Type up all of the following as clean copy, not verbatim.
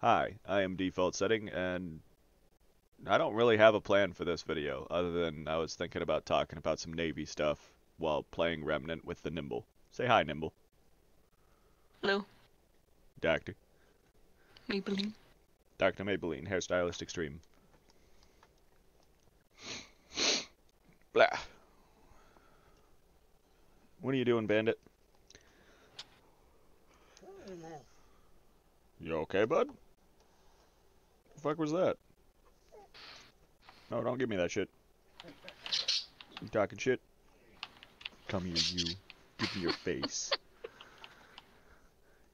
Hi, I am default setting, and I don't really have a plan for this video, other than I was thinking about talking about some Navy stuff while playing Remnant with the Nimble. Say hi, Nimble. Hello, Doctor. Maybelline. Dr. Maybelline, Hairstylist Extreme. Blah. What are you doing, Bandit? You okay, bud? The fuck was that? No, don't give me that shit. You talking shit? Come here, you. Give me your face.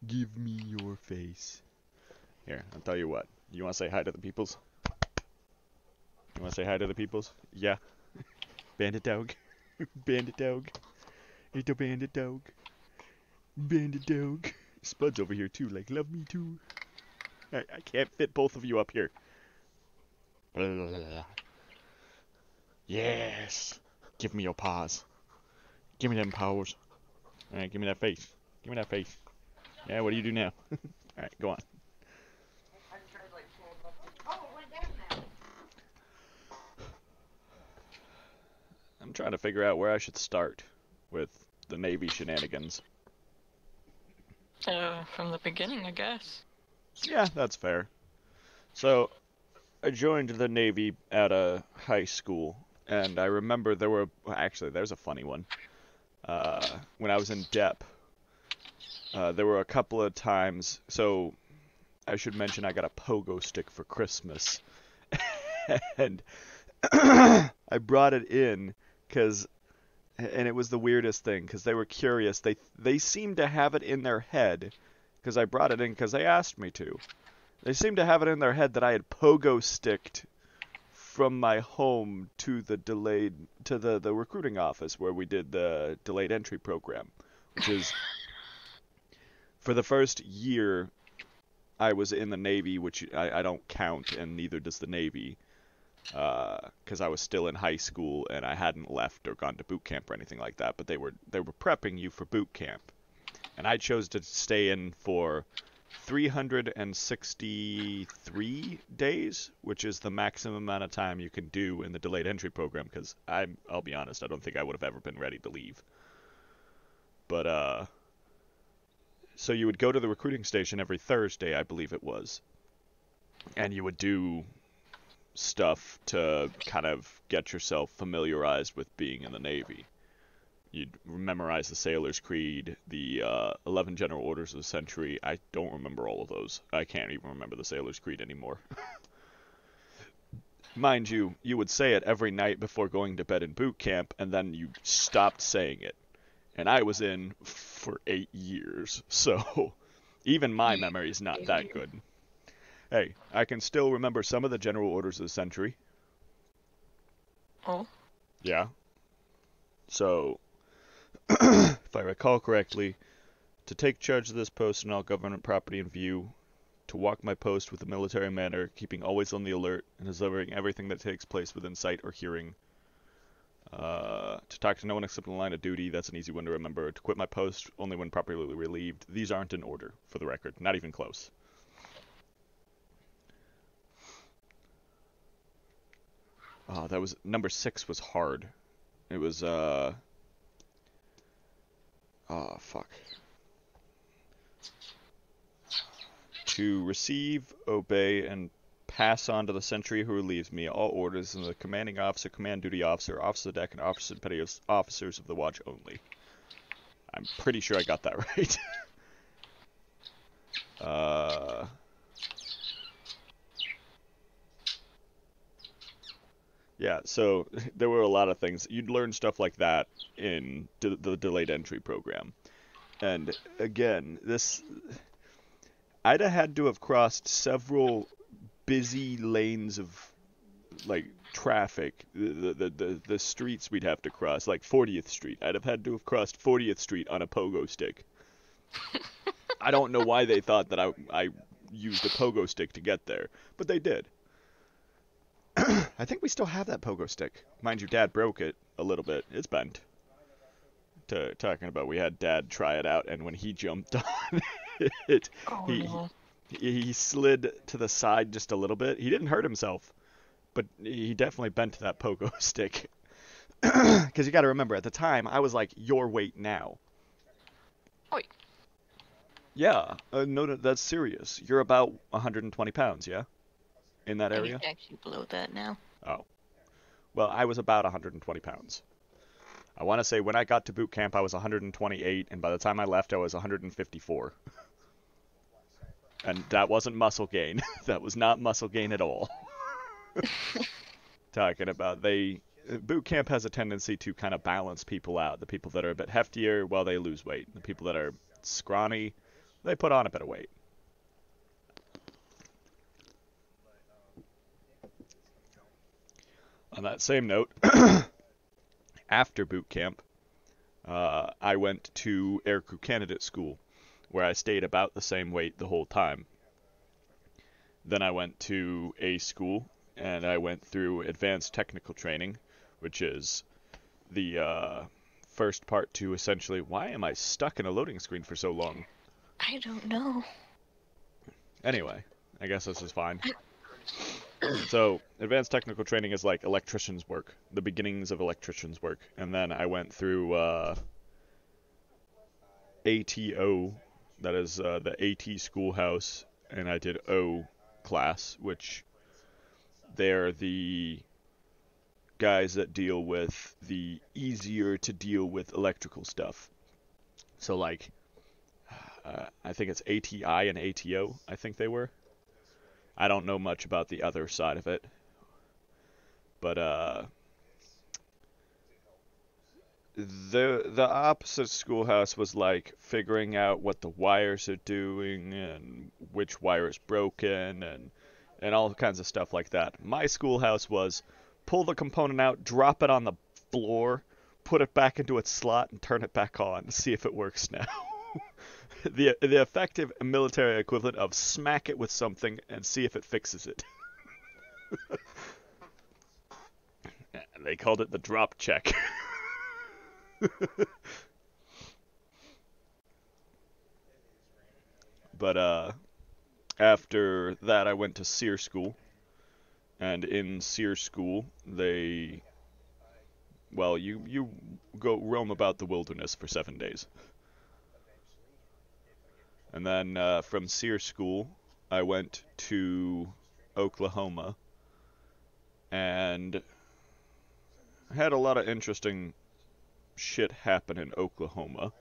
Give me your face. Here, I'll tell you what. You want to say hi to the peoples? You want to say hi to the peoples? Yeah. Bandit dog. Bandit dog. It's a bandit dog. Bandit dog. Spud's over here too, like, love me too. I can't fit both of you up here. Blah, blah, blah, blah. Yes. Give me your paws. Give me them paws. Alright, give me that face. Give me that face. Yeah, what do you do now? Alright, go on. I'm trying to figure out where I should start with the Navy shenanigans. From the beginning, I guess. Yeah, that's fair. So, I joined the Navy at a high school, and I remember there were, well, actually, there's a funny one. When I was in DEP, there were a couple of times, so I should mention I got a pogo stick for Christmas, and I brought it in, and it was the weirdest thing, because they were curious. They seemed to have it in their head, because I brought it in because they asked me to. They seemed to have it in their head that I had pogo sticked from my home to the recruiting office where we did the delayed entry program, which is for the first year I was in the Navy, which I don't count, and neither does the Navy, because I was still in high school and I hadn't left or gone to boot camp or anything like that. But they were prepping you for boot camp, and I chose to stay in for 363 days, which is the maximum amount of time you can do in the delayed entry program, because I'll be honest, I don't think I would have ever been ready to leave. But, so you would go to the recruiting station every Thursday, I believe it was, and you would do stuff to kind of get yourself familiarized with being in the Navy. You'd memorize the Sailor's Creed, the 11 General Orders of the Century. I don't remember all of those. I can't even remember the Sailor's Creed anymore. Mind you, you would say it every night before going to bed in boot camp, and then you stopped saying it. And I was in for 8 years, so even my memory is not that good. Hey, I can still remember some of the General Orders of the Century. Oh? Yeah. So, if I recall correctly, to take charge of this post and all government property in view, to walk my post with a military manner, keeping always on the alert, and delivering everything that takes place within sight or hearing. To talk to no one except in the line of duty, that's an easy one to remember. To quit my post only when properly relieved. These aren't in order, for the record. Not even close. Oh, that was, number 6 was hard. It was, oh, fuck. To receive, obey, and pass on to the sentry who relieves me all orders and the commanding officer, command duty officer, officer of the deck, and officer and petty officers of the watch only. I'm pretty sure I got that right. Yeah, so there were a lot of things. You'd learn stuff like that in the delayed entry program. And again, I'd have had to have crossed several busy lanes of, like, traffic, the streets we'd have to cross, like 40th Street. I'd have had to have crossed 40th Street on a pogo stick. I don't know why they thought that I used a pogo stick to get there, but they did. I think we still have that pogo stick. Mind you, Dad broke it a little bit. It's bent. Talking about, we had Dad try it out, and when he jumped on it, Oh he no. He slid to the side just a little bit. He didn't hurt himself, but he definitely bent that pogo stick. Because you got to remember, at the time, I was like your weight now. Wait, Yeah, no, that's serious. You're about 120 pounds, yeah? In that I think area? actually below that now. Oh. Well, I was about 120 pounds. I want to say when I got to boot camp, I was 128, and by the time I left, I was 154. And that wasn't muscle gain. That was not muscle gain at all. Talking about boot camp has a tendency to kind of balance people out. The people that are a bit heftier, well, they lose weight. The people that are scrawny, they put on a bit of weight. On that same note, after boot camp, I went to aircrew candidate school, where I stayed about the same weight the whole time. Then I went to A school, and I went through advanced technical training, which is the first part to essentially. Why am I stuck in a loading screen for so long? I don't know. Anyway, I guess this is fine. So, advanced technical training is like electrician's work, the beginnings of electrician's work. And then I went through ATO, that is the AT schoolhouse, and I did O class, which they're the guys that deal with the easier to deal with electrical stuff. So, like, I think it's ATI and ATO, I think they were. I don't know much about the other side of it. But the opposite schoolhouse was like figuring out what the wires are doing and which wire is broken and all kinds of stuff like that. My schoolhouse was pull the component out, drop it on the floor, put it back into its slot, and turn it back on. See if it works now. The effective military equivalent of smack it with something and see if it fixes it. They called it the drop check. But after that, I went to SEER school, and in SEER school, you go roam about the wilderness for 7 days, and then from SEER school, I went to Oklahoma, and I had a lot of interesting shit happen in Oklahoma,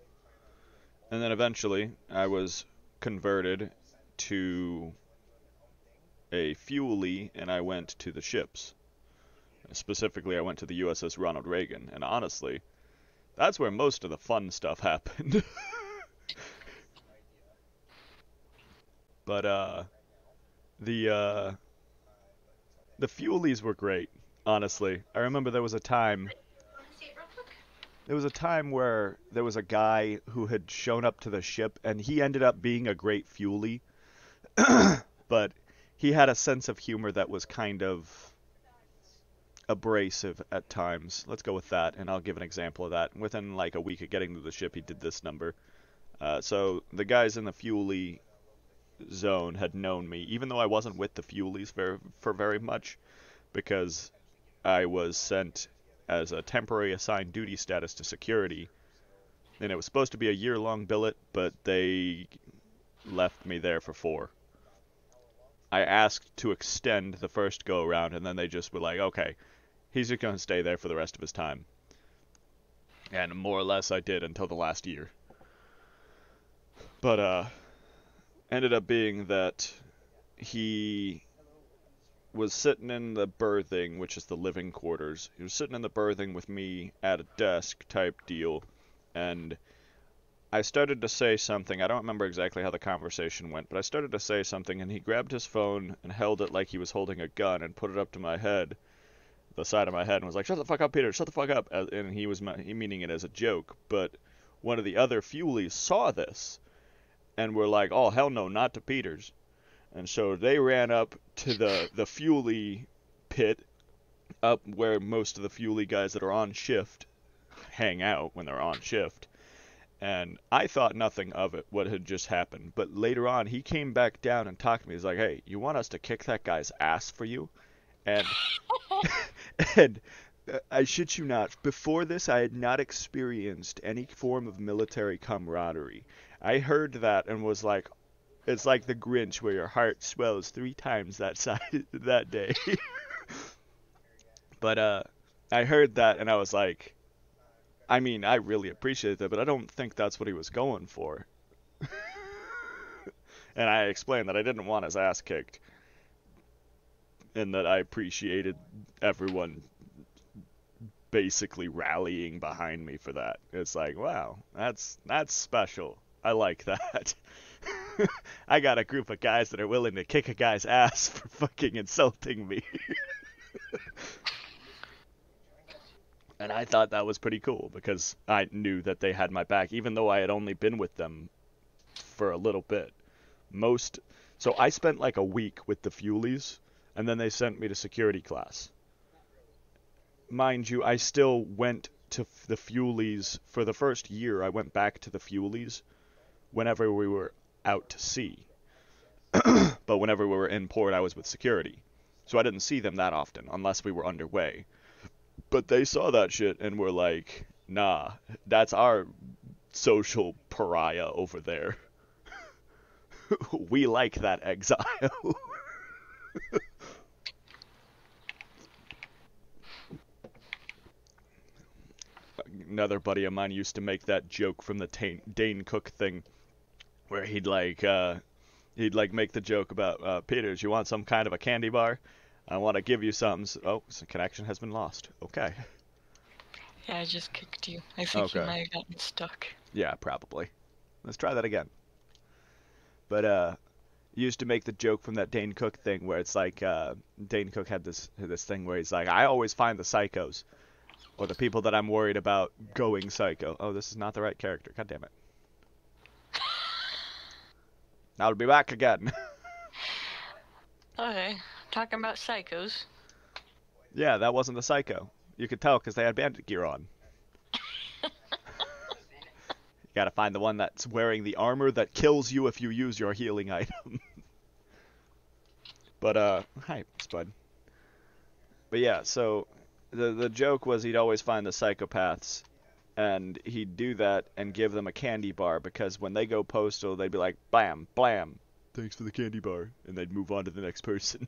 and then eventually I was converted to a fuelie, and I went to the ships. Specifically, I went to the USS Ronald Reagan, and honestly, that's where most of the fun stuff happened. But the the fuelies were great. Honestly, I remember there was a time where there was a guy who had shown up to the ship, and he ended up being a great fuelie, but he had a sense of humor that was kind of abrasive at times. Let's go with that, and I'll give an example of that. Within like a week of getting to the ship, he did this number. So the guys in the fuelie zone had known me, even though I wasn't with the fuelies for very much, because I was sent as a temporary assigned duty status to security, and it was supposed to be a year-long billet, but they left me there for 4. I asked to extend the first go-around, and then they just were like, okay, he's just going to stay there for the rest of his time. And more or less I did until the last year. But, ended up being that he was sitting in the berthing, which is the living quarters. He was sitting in the berthing with me at a desk type deal, and I started to say something. I don't remember exactly how the conversation went, but I started to say something, and he grabbed his phone and held it like he was holding a gun and put it up to my head, the side of my head, and was like, "Shut the fuck up, Peter, shut the fuck up," and he was meaning it as a joke, but one of the other fuelies saw this, and were like, "Oh, hell no, not to Peter's." And so they ran up to the fuelie pit, up where most of the fuelie guys that are on shift hang out when they're on shift, And I thought nothing of it, what had just happened. But later on, he came back down and talked to me. He's like, "Hey, you want us to kick that guy's ass for you?" And and I shit you not, before this, I had not experienced any form of military camaraderie. I heard that and was like, it's like the Grinch, where your heart swells 3 times that size that day. But I heard that and I was like, I mean, I really appreciate that, but I don't think that's what he was going for. And I explained that I didn't want his ass kicked, and that I appreciated everyone basically rallying behind me for that. It's like, wow, that's special. I like that. I got a group of guys that are willing to kick a guy's ass for fucking insulting me. And I thought that was pretty cool because I knew that they had my back, even though I had only been with them for a little bit. Most, so I spent like a week with the Fuelies, and then they sent me to security class. Mind you, I still went to the Fuelies for the first year. I went back to the Fuelies whenever we were out to sea. But whenever we were in port, I was with security. So I didn't see them that often, unless we were underway. But they saw that shit and were like, nah, that's our social pariah over there. We like that exile. Another buddy of mine used to make that joke from the Dane Cook thing, where he'd like make the joke about Peters, you want some kind of a candy bar? I want to give you something. Oh, so connection has been lost. Okay. Yeah, I just kicked you. I think you Okay. might have gotten stuck. Yeah, probably. Let's try that again. But used to make the joke from that Dane Cook thing where it's like Dane Cook had this thing where he's like, I always find the psychos or the people that I'm worried about going psycho. Oh, this is not the right character. God damn it. I'll be back again. Okay, talking about psychos. Yeah, that wasn't the psycho. You could tell because they had bandit gear on. You gotta find the one that's wearing the armor that kills you if you use your healing item. But hi, Spud. But yeah, so the joke was he'd always find the psychopaths, and he'd do that and give them a candy bar because when they go postal, they'd be like, blam, blam, thanks for the candy bar, and they'd move on to the next person.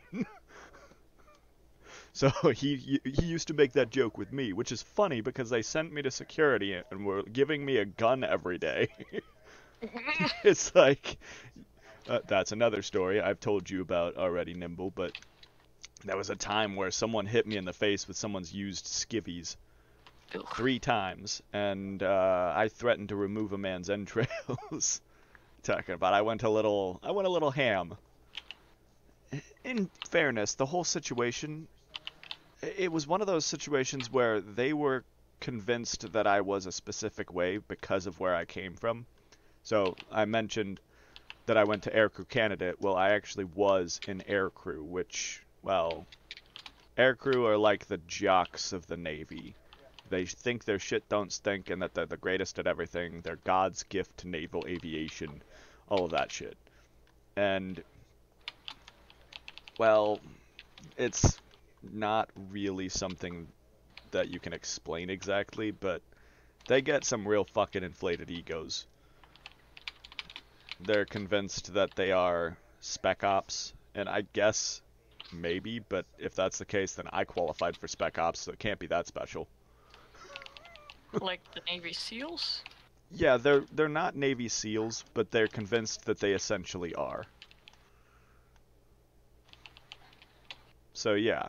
So he used to make that joke with me, which is funny because they sent me to security and were giving me a gun every day. It's like that's another story I've told you about already, Nimble, but there was a time where someone hit me in the face with someone's used skivvies Ugh. 3 times, and I threatened to remove a man's entrails. Talking about, I went a little ham. In fairness, the whole situation, it was one of those situations where they were convinced that I was a specific way because of where I came from. So I mentioned that I went to Aircrew Candidate. Well, I actually was in Aircrew, which, well, Aircrew are like the jocks of the Navy. They think their shit don't stink and that they're the greatest at everything. They're God's gift to naval aviation, all of that shit. And, well, it's not really something that you can explain exactly, but they get some real fucking inflated egos. They're convinced that they are spec ops, and I guess maybe, but if that's the case, then I qualified for spec ops, so it can't be that special. Like the Navy SEALs? Yeah, they're not Navy SEALs, but they're convinced that they essentially are. So yeah,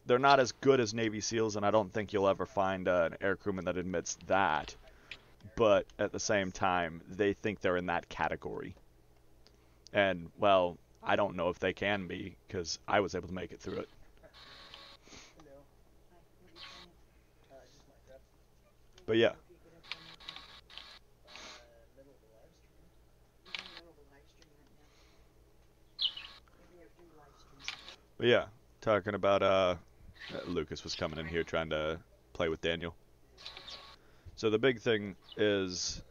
they're not as good as Navy SEALs, and I don't think you'll ever find an aircrewman that admits that. But at the same time, they think they're in that category. And, well, I don't know if they can be, because I was able to make it through it. But yeah. But yeah, talking about, Lucas was coming in here trying to play with Daniel. So the big thing is,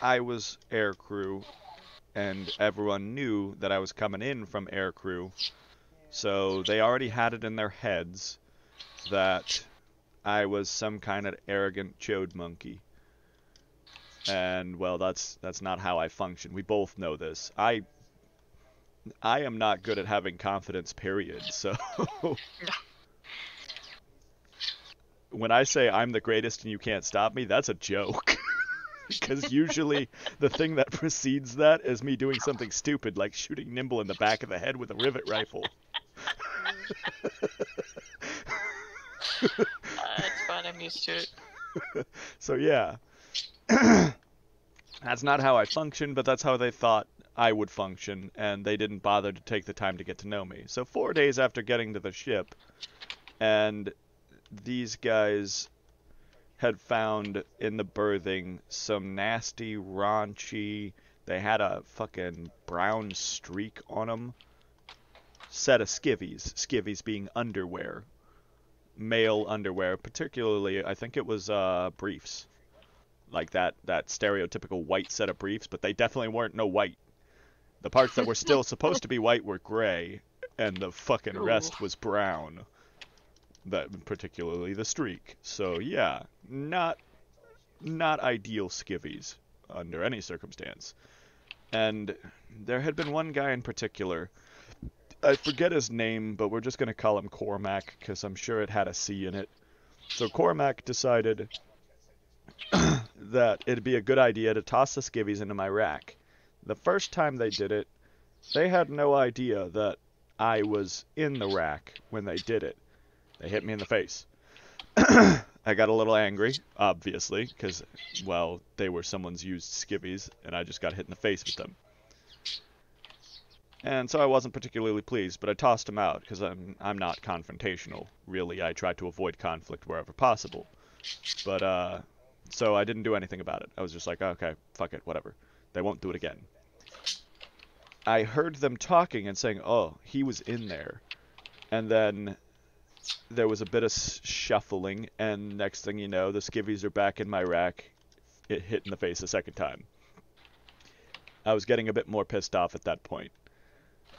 I was aircrew, and everyone knew that I was coming in from aircrew, so they already had it in their heads that I was some kind of arrogant chode monkey. And well, that's not how I function. We both know this. I am not good at having confidence, period. So when I say I'm the greatest and you can't stop me, that's a joke. Because usually the thing that precedes that is me doing something stupid like shooting Nimble in the back of the head with a rivet rifle. It's fine. I'm used to it. So yeah, that's not how I function, but that's how they thought I would function, and they didn't bother to take the time to get to know me. So 4 days after getting to the ship, and these guys had found in the berthing some nasty, raunchy, they had a fucking brown streak on them, set of skivvies. Skivvies being underwear. Male underwear, particularly, I think it was briefs. Like that stereotypical white set of briefs, but they definitely weren't no white. The parts that were still supposed to be white were gray, and the fucking Ooh. rest was brown. That particularly the streak. So yeah, not ideal skivvies under any circumstance. And there had been one guy in particular. I forget his name, but we're just gonna call him Cormac because I'm sure it had a C in it. So Cormac decided that it'd be a good idea to toss the skivvies into my rack. The first time they did it, they had no idea that I was in the rack when they did it. They hit me in the face. I got a little angry, obviously, because, well, they were someone's used skivvies, and I just got hit in the face with them. And so I wasn't particularly pleased, but I tossed them out, because I'm not confrontational. Really, I try to avoid conflict wherever possible. But, so I didn't do anything about it. I was just like, okay, fuck it, whatever. They won't do it again. I heard them talking and saying, oh, he was in there. And then there was a bit of shuffling, and next thing you know, the skivvies are back in my rack. It hit in the face a second time. I was getting a bit more pissed off at that point.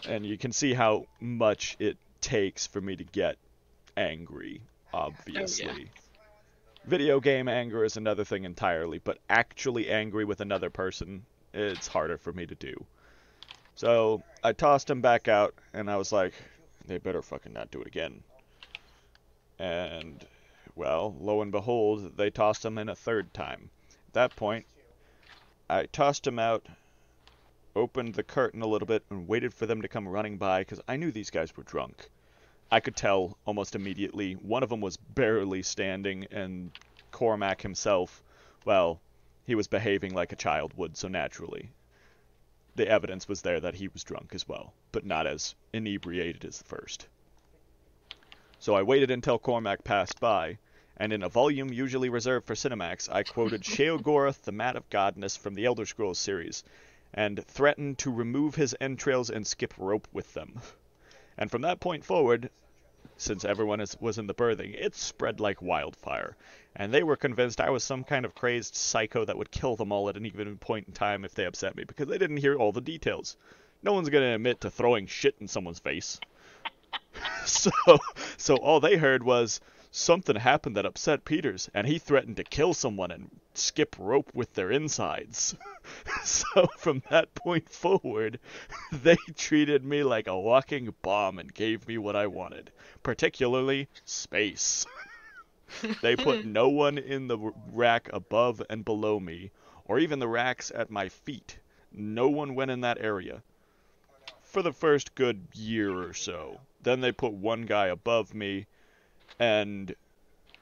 And you can see how much it takes for me to get angry, obviously. Oh, yeah. Video game anger is another thing entirely, but actually angry with another person, it's harder for me to do. So I tossed him back out, and I was like, they better fucking not do it again. And, well, lo and behold, they tossed him in a third time. At that point, I tossed him out, opened the curtain a little bit, and waited for them to come running by, because I knew these guys were drunk. I could tell almost immediately. One of them was barely standing, and Cormac himself, well, he was behaving like a child would, so naturally. The evidence was there that he was drunk as well, but not as inebriated as the first. So I waited until Cormac passed by, and in a volume usually reserved for Cinemax, I quoted Sheogorath, the Mat of Godness from the Elder Scrolls series, and threatened to remove his entrails and skip rope with them. And from that point forward, since everyone was in the berthing, it spread like wildfire, and they were convinced I was some kind of crazed psycho that would kill them all at any given point in time if they upset me, because they didn't hear all the details. No one's going to admit to throwing shit in someone's face. So, so all they heard was something happened that upset Peters, and he threatened to kill someone and skip rope with their insides. So from that point forward, they treated me like a walking bomb and gave me what I wanted, particularly space. They put no one in the rack above and below me, or even the racks at my feet. No one went in that area. For the first good year or so. Then they put one guy above me, and,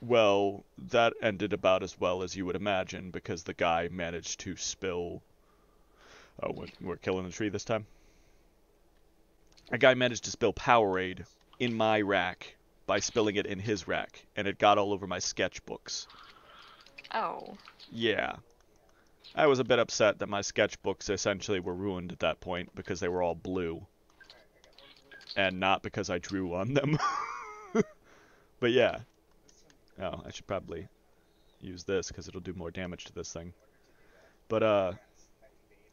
well, that ended about as well as you would imagine, because the guy managed to spill... Oh, we're killing the tree this time? A guy managed to spill Powerade in my rack by spilling it in his rack, and it got all over my sketchbooks. Oh. Yeah. I was a bit upset that my sketchbooks essentially were ruined at that point because they were all blue. And not because I drew on them. But yeah. Oh, I should probably use this because it'll do more damage to this thing. But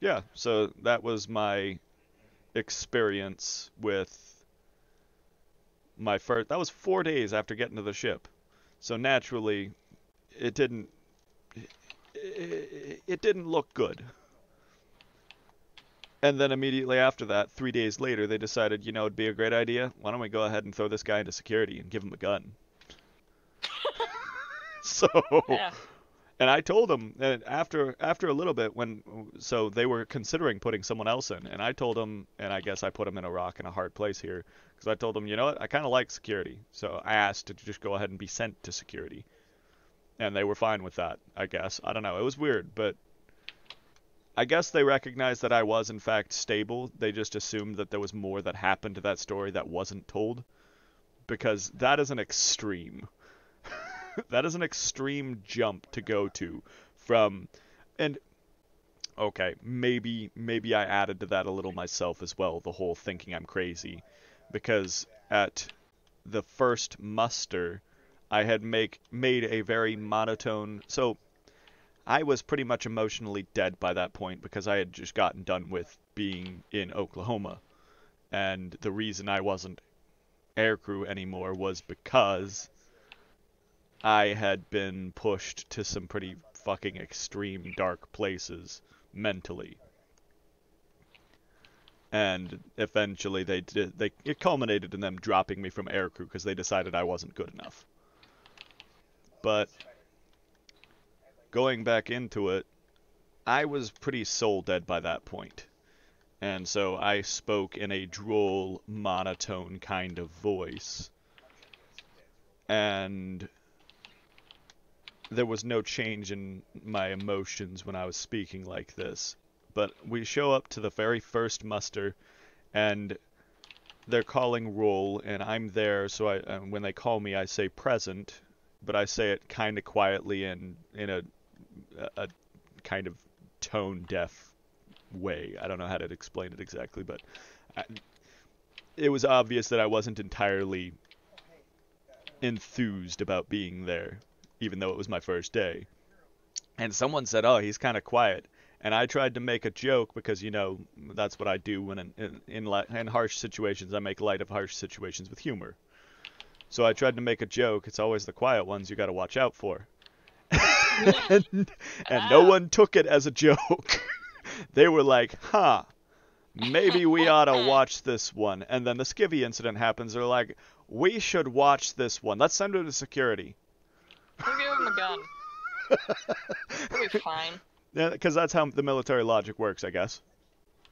Yeah, so that was my experience with my first. That was 4 days after getting to the ship. So naturally, it didn't. It didn't look good. And then immediately after that, 3 days later, they decided, it'd be a great idea. Why don't we go ahead and throw this guy into security and give him a gun? So, Yeah. and I told them that after a little bit, so they were considering putting someone else in, and I told them, and I guess I put them in a rock and a hard place here, because I told them, you know what, I kind of like security, so I asked to just go ahead and be sent to security, and they were fine with that. I guess I don't know. It was weird, but I guess they recognized that I was in fact stable. They just assumed that there was more that happened to that story that wasn't told, because that is an extreme. That is an extreme jump to go to from, and okay, maybe I added to that a little myself as well, the whole thinking I'm crazy, because at the first muster I had made a very monotone. So I was pretty much emotionally dead by that point because I had just gotten done with being in Oklahoma, and the reason I wasn't aircrew anymore was because I had been pushed to some pretty fucking extreme dark places mentally. And eventually it culminated in them dropping me from aircrew because they decided I wasn't good enough. But going back into it, I was pretty soul dead by that point. And so I spoke in a droll, monotone kind of voice. And there was no change in my emotions when I was speaking like this. But we show up to the very first muster, and they're calling roll, and I'm there, so when they call me, I say present, but I say it kind of quietly and in a kind of tone-deaf way. I don't know how to explain it exactly, but I, it was obvious that I wasn't entirely enthused about being there, even though it was my first day. And someone said, "Oh, he's kind of quiet." And I tried to make a joke because, that's what I do when in harsh situations. I make light of harsh situations with humor. So I tried to make a joke. It's always the quiet ones you got to watch out for. And no Ah. one took it as a joke. They were like, huh, maybe we ought to watch this one. And then the skivvy incident happens. They're like, we should watch this one. Let's send her to security. We'll give him a gun. We'll be fine. Yeah, because that's how the military logic works, I guess.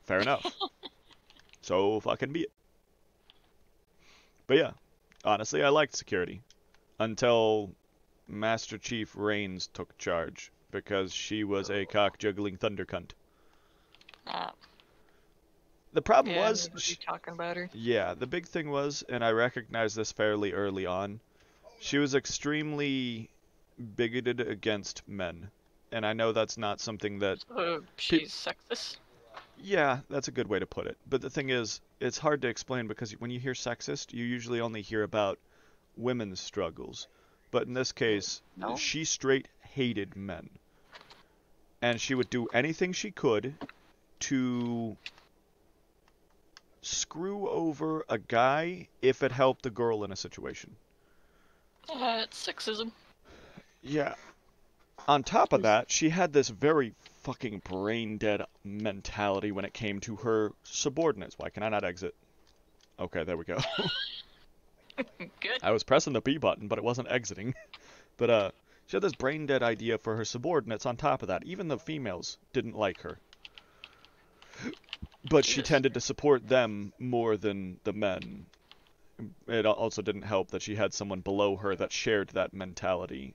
Fair enough. So fucking be it. But yeah, honestly, I liked security. Until Master Chief Rains took charge. Because she was a cock-juggling thunder cunt. Ah. The problem Yeah, was... you talking about her. Yeah, the big thing was, and I recognized this fairly early on, she was extremely bigoted against men. And I know that's not something that... She's sexist? Yeah, that's a good way to put it. But the thing is, it's hard to explain because when you hear sexist, you usually only hear about women's struggles. But in this case, No? she straight hated men. And she would do anything she could to screw over a guy if it helped a girl in a situation. It's sexism. Yeah. On top of that, she had this very fucking brain-dead mentality when it came to her subordinates. Why can I not exit? Okay, there we go. Good. I was pressing the B button, but it wasn't exiting. But, she had this brain-dead idea for her subordinates on top of that. Even the females didn't like her. But she tended to support them more than the men. It also didn't help that she had someone below her that shared that mentality.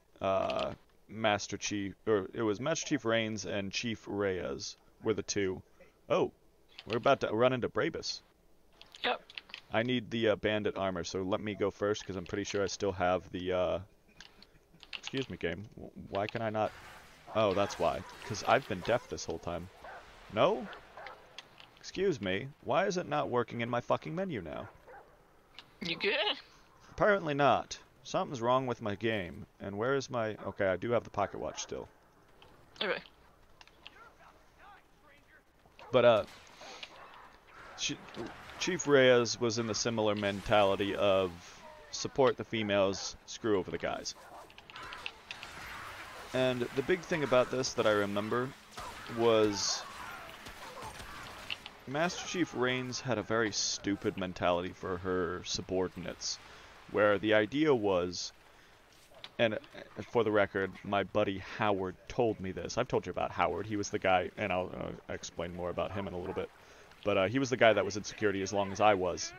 Master Chief, or it was Master Chief Rains and Chief Reyes were the two. Oh, we're about to run into Brabus. Yep. I need the bandit armor, so let me go first because I'm pretty sure I still have the. Excuse me, game. Why can I not? Oh, that's why. Because I've been deaf this whole time. No? Excuse me. Why is it not working in my fucking menu now? You good? Apparently not. Something's wrong with my game. And where is my... Okay, I do have the pocket watch still. Okay. But she, Chief Reyes was in the similar mentality of support the females, screw over the guys. And the big thing about this that I remember was Master Chief Raines had a very stupid mentality for her subordinates, where the idea was, and for the record, my buddy Howard told me this. I've told you about Howard. He was the guy, and I'll explain more about him in a little bit. But he was the guy that was in security as long as I was,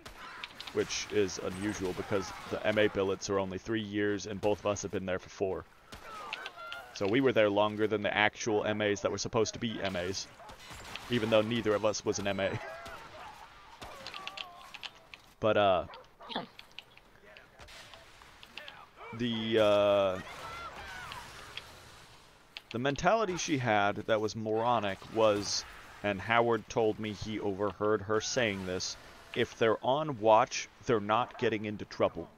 which is unusual because the MA billets are only 3 years, and both of us have been there for 4. So we were there longer than the actual MAs that were supposed to be MAs, even though neither of us was an MA. But, the mentality she had that was moronic was, and Howard told me he overheard her saying this, if they're on watch, they're not getting into trouble.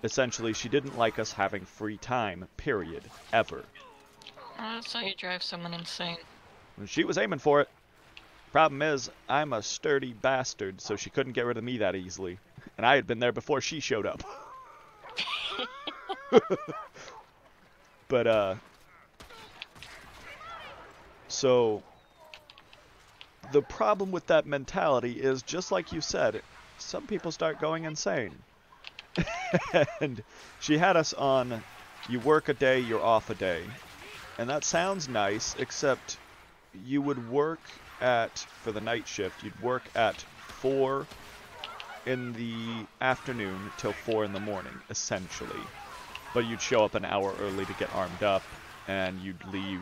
Essentially, she didn't like us having free time, period, ever. That's how you drive someone insane. And she was aiming for it. Problem is, I'm a sturdy bastard, so she couldn't get rid of me that easily. And I had been there before she showed up. But, so, the problem with that mentality is, just like you said, some people start going insane. And she had us on, you work a day, you're off a day. And that sounds nice, except you would work at, for the night shift, you'd work at 4 in the afternoon till 4 in the morning, essentially. But you'd show up an hour early to get armed up, and you'd leave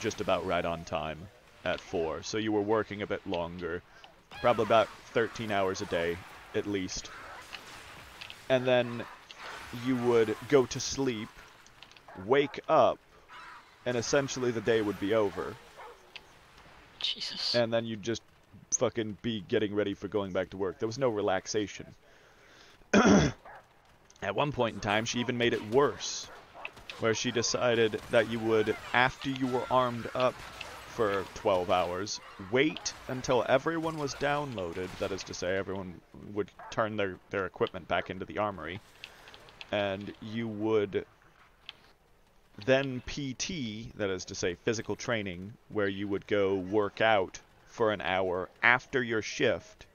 just about right on time at 4. So you were working a bit longer, probably about 13 hours a day, at least. And then you would go to sleep, wake up, and essentially the day would be over. Jesus. And then you'd just fucking be getting ready for going back to work. There was no relaxation. At one point in time, she even made it worse, where she decided that you would, after you were armed up for 12 hours, wait until everyone was downloaded, that is to say, everyone would turn their equipment back into the armory, and you would then PT, that is to say, physical training, where you would go work out for an hour after your shift,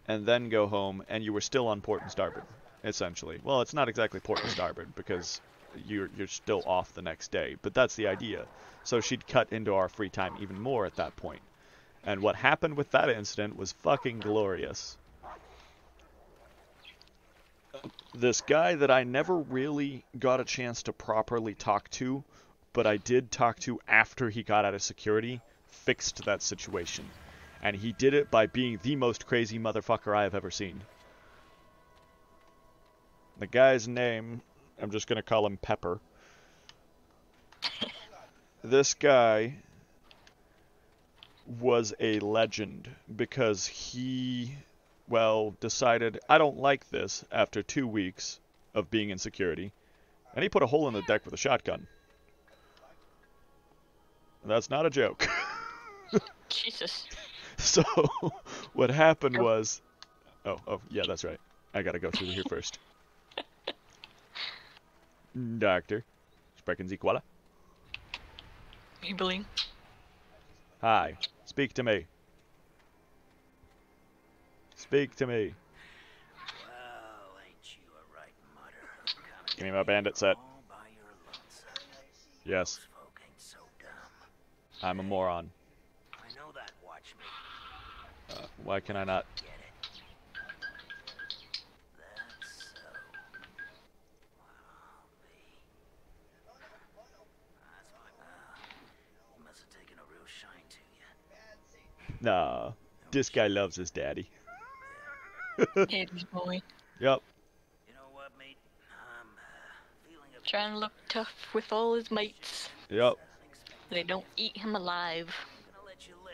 and then go home, and you were still on port and starboard, essentially. Well, it's not exactly port and starboard, because you're still off the next day, but that's the idea. So she'd cut into our free time even more at that point. And what happened with that incident was fucking glorious. This guy that I never really got a chance to properly talk to, but I did talk to after he got out of security, fixed that situation. And he did it by being the most crazy motherfucker I have ever seen. The guy's name, I'm just going to call him Pepper. This guy was a legend because he, well, decided, I don't like this after 2 weeks of being in security. And he put a hole in the deck with a shotgun. That's not a joke. Jesus. So, what happened was... Oh, yeah, that's right. I gotta go through here first. Doctor. Sprechen Sie Koala? Maybelline. Hi. Speak to me. Speak to me. Well, ain't you a right mutter? Give me my bandit set. All by your lonesome. Yes, Those folk ain't so dumb. I'm a moron. I know that, watch me. Why can I not? Get it. That's so. Wow, that's my pal. He must have taken a real shine to you. Nah. This guy loves his daddy. Hades boy. Yep. You know what, mate? I'm feeling a Trying to look tough with all his mates. Yep. They don't eat him alive. I'm gonna let you live.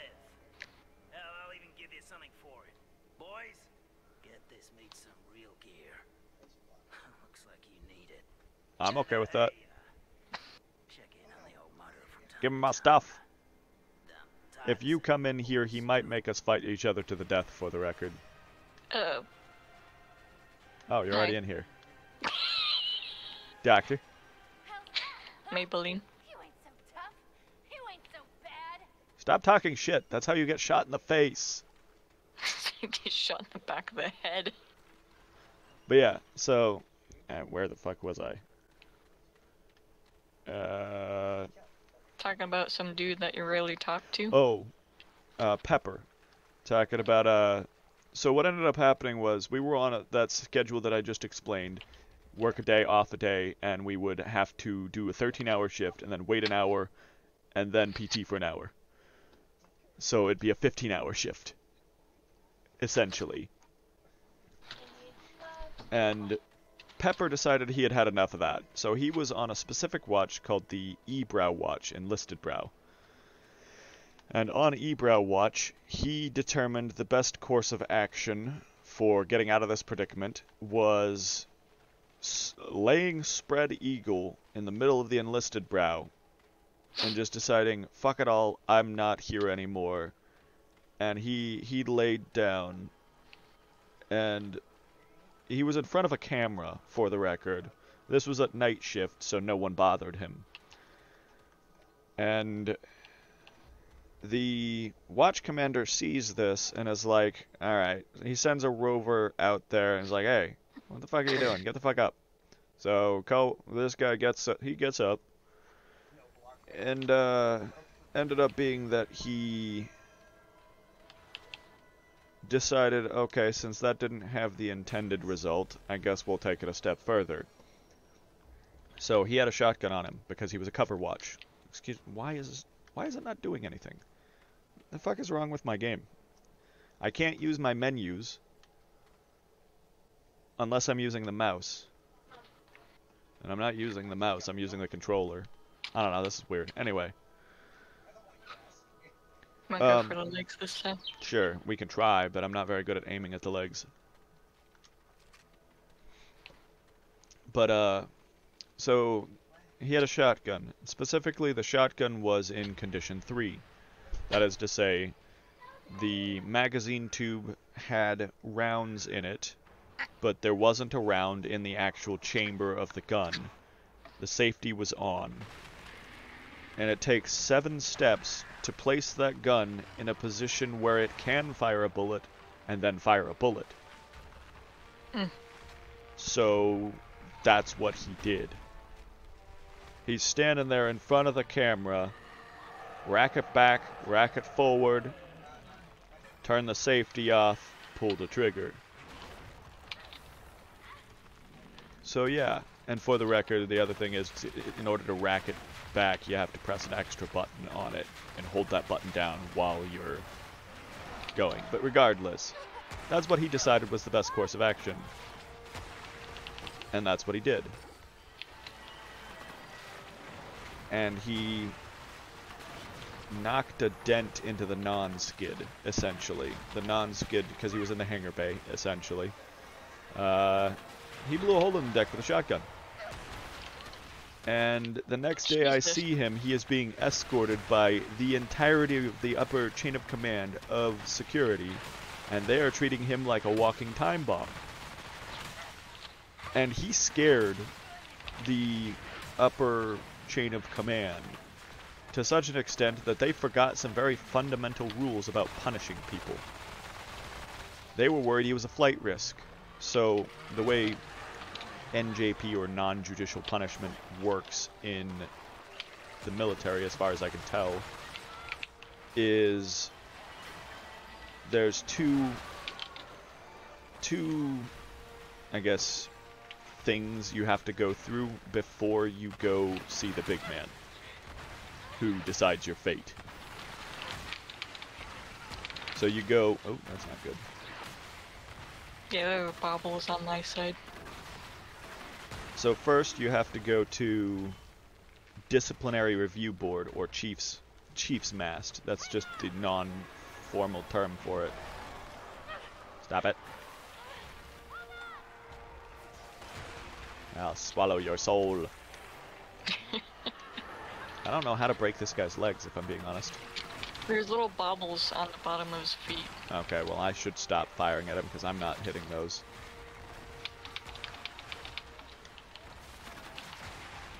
Hell, I'll even give you something for it. Boys, get this meat some real gear. Looks like you need it. I'm okay with that. Hey, check in on the old mutter from time Give me to my time. stuff. If you come in here, he might make us fight each other to the death, for the record. Uh, Oh, you're Hi. already in here. Doctor. Maybelline. You ain't so tough. You ain't so bad. Stop talking shit. That's how you get shot in the face. Get shot in the back of the head. But yeah, so... where the fuck was I? Talking about some dude that you rarely talk to. Oh, Pepper. Talking about, so what ended up happening was we were on that schedule that I just explained. Work a day, off a day, and we would have to do a 13-hour shift and then wait an hour and then PT for an hour. So it'd be a 15-hour shift, essentially. And Pepper decided he had had enough of that, so he was on a specific watch called the E-Brow Watch, Enlisted Brow. And on E-Brow Watch, he determined the best course of action for getting out of this predicament was laying spread eagle in the middle of the Enlisted Brow and just deciding, fuck it all, I'm not here anymore. And he laid down, and he was in front of a camera, for the record. This was at night shift, so no one bothered him. And the watch commander sees this and is like, alright. He sends a rover out there and is like, hey, what the fuck are you doing? Get the fuck up. So this guy gets up, and ended up being that he decided, okay, since that didn't have the intended result, I guess we'll take it a step further. So he had a shotgun on him because he was a cover watch. Excuse me, why is it not doing anything? The fuck is wrong with my game? I can't use my menus unless I'm using the mouse. And I'm not using the mouse, I'm using the controller. I don't know, this is weird. Anyway. Might go for the legs this time. Sure, we can try, but I'm not very good at aiming at the legs. But, so he had a shotgun. Specifically, the shotgun was in condition 3. That is to say, the magazine tube had rounds in it, but there wasn't a round in the actual chamber of the gun. The safety was on. And it takes 7 steps to place that gun in a position where it can fire a bullet, and then fire a bullet. So, that's what he did. He's standing there in front of the camera, rack it back, rack it forward, turn the safety off, pull the trigger. So yeah, and for the record, the other thing is, in order to rack it back, you have to press an extra button on it and hold that button down while you're going. But regardless, that's what he decided was the best course of action. And that's what he did. And he knocked a dent into the non-skid, essentially. The non-skid, because he was in the hangar bay, essentially. He blew a hole in the deck with a shotgun. And the next day I see him, he is being escorted by the entirety of the upper chain of command of security, and they are treating him like a walking time bomb. And he scared the upper chain of command to such an extent that they forgot some very fundamental rules about punishing people. They were worried he was a flight risk. So the way NJP, or non-judicial punishment, works in the military, as far as I can tell, is there's two I guess, things you have to go through before you go see the big man, who decides your fate. So you go... Oh, that's not good. Yeah, there were bobbles on my side. So first you have to go to disciplinary review board, or chief's mast. That's just the non-formal term for it. Stop it. I'll swallow your soul. I don't know how to break this guy's legs, if I'm being honest. There's little bobbles on the bottom of his feet. Okay, well I should stop firing at him because I'm not hitting those.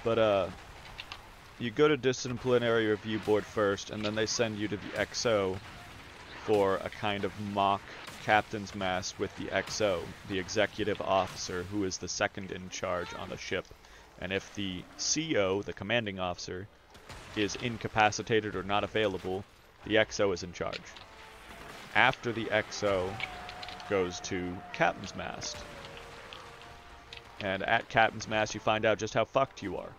But you go to disciplinary review board first, and then they send you to the XO for a kind of mock captain's mast with the XO, the executive officer, who is the second in charge on the ship. And if the CO, the commanding officer, is incapacitated or not available, the XO is in charge. After the XO goes to captain's mast. And at captain's mast you find out just how fucked you are.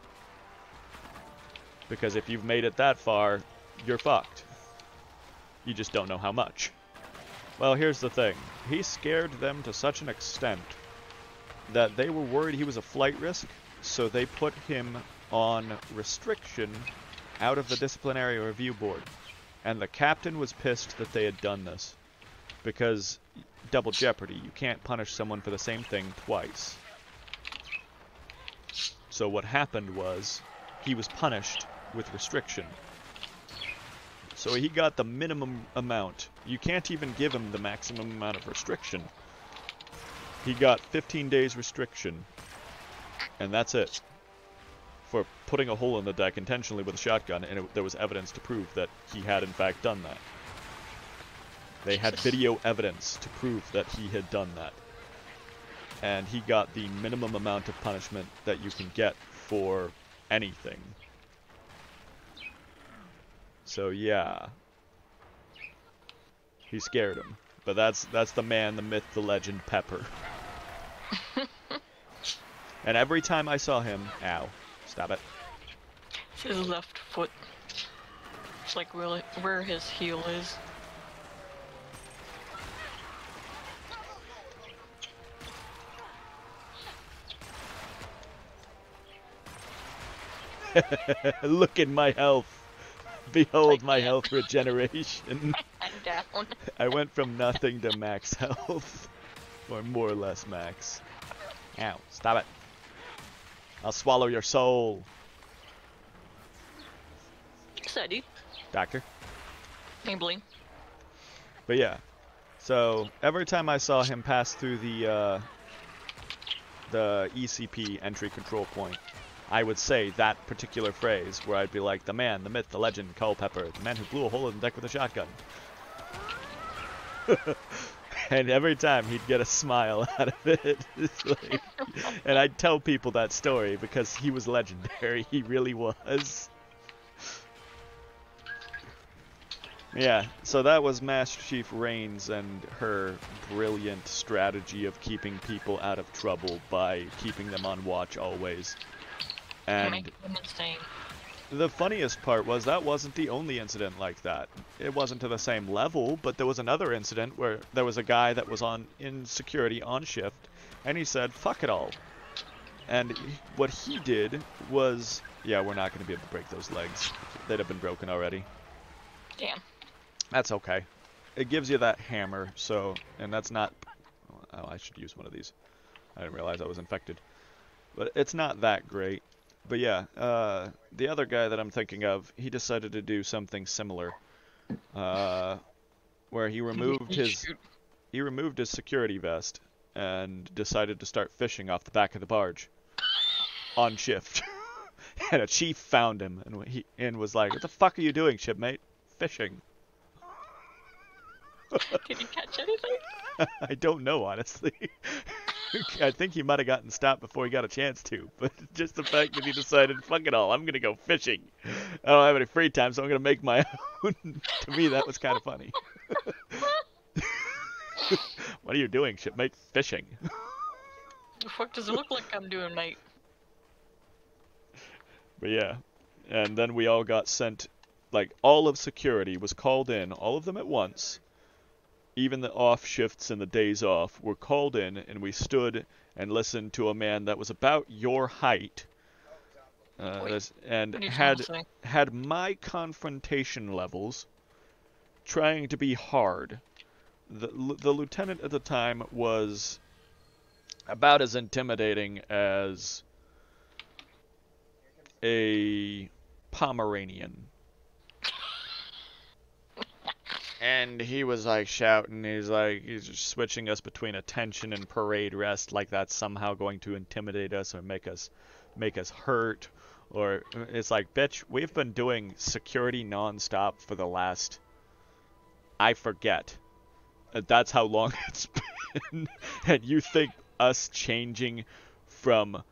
Because if you've made it that far, you're fucked. You just don't know how much. Well, here's the thing. He scared them to such an extent that they were worried he was a flight risk, so they put him on restriction out of the disciplinary review board. And the captain was pissed that they had done this. Because double jeopardy, you can't punish someone for the same thing twice. So what happened was, he was punished with restriction. So he got the minimum amount. You can't even give him the maximum amount of restriction. He got 15 days restriction. And that's it. For putting a hole in the deck intentionally with a shotgun, and there was evidence to prove that he had in fact done that. They had video evidence to prove that he had done that. And he got the minimum amount of punishment that you can get for anything. So yeah. He scared him. But that's the man, the myth, the legend, Pepper. And every time I saw him... Ow. Stop it. It's his left foot. It's like really where his heel is. Look at my health. Behold my health regeneration. I'm down. I went from nothing to max health. Or more or less max. Ow, stop it. I'll swallow your soul. Steady. Doctor. Enabling. But yeah. So, every time I saw him pass through the ECP entry control point, I would say that particular phrase, where I'd be like, the man, the myth, the legend, Culpepper, the man who blew a hole in the deck with a shotgun. And every time he'd get a smile out of it. Like, and I'd tell people that story because he was legendary. He really was. Yeah, so that was Master Chief Reigns and her brilliant strategy of keeping people out of trouble by keeping them on watch always. And Make him insane. the funniest part was that wasn't the only incident like that. It wasn't to the same level, but there was another incident where there was a guy that was in security on shift, and he said, fuck it all. And what he did was, yeah, we're not going to be able to break those legs. They'd have been broken already. Damn. That's okay. It gives you that hammer, so, and that's not, oh, I should use one of these. I didn't realize I was infected. But it's not that great. But yeah, the other guy that I'm thinking of, he decided to do something similar, where he removed his security vest and decided to start fishing off the back of the barge on shift. And a chief found him and was like, "What the fuck are you doing, shipmate? Fishing." Did he catch anything? I don't know, honestly. I think he might have gotten stopped before he got a chance to, but just the fact that he decided, fuck it all, I'm going to go fishing. I don't have any free time, so I'm going to make my own. To me, that was kind of funny. What are you doing, shipmate? Fishing. The fuck does it look like I'm doing, mate? But yeah, and then we all got sent, like, all of security was called in, all of them at once. Even the off shifts and the days off were called in, and we stood and listened to a man that was about your height, and had my confrontation levels, trying to be hard. The lieutenant at the time was about as intimidating as a Pomeranian. And he was like shouting, he's just switching us between attention and parade rest, like that's somehow going to intimidate us or make us hurt. Or it's like, bitch, we've been doing security nonstop for the last, I forget. That's how long it's been. And you think us changing from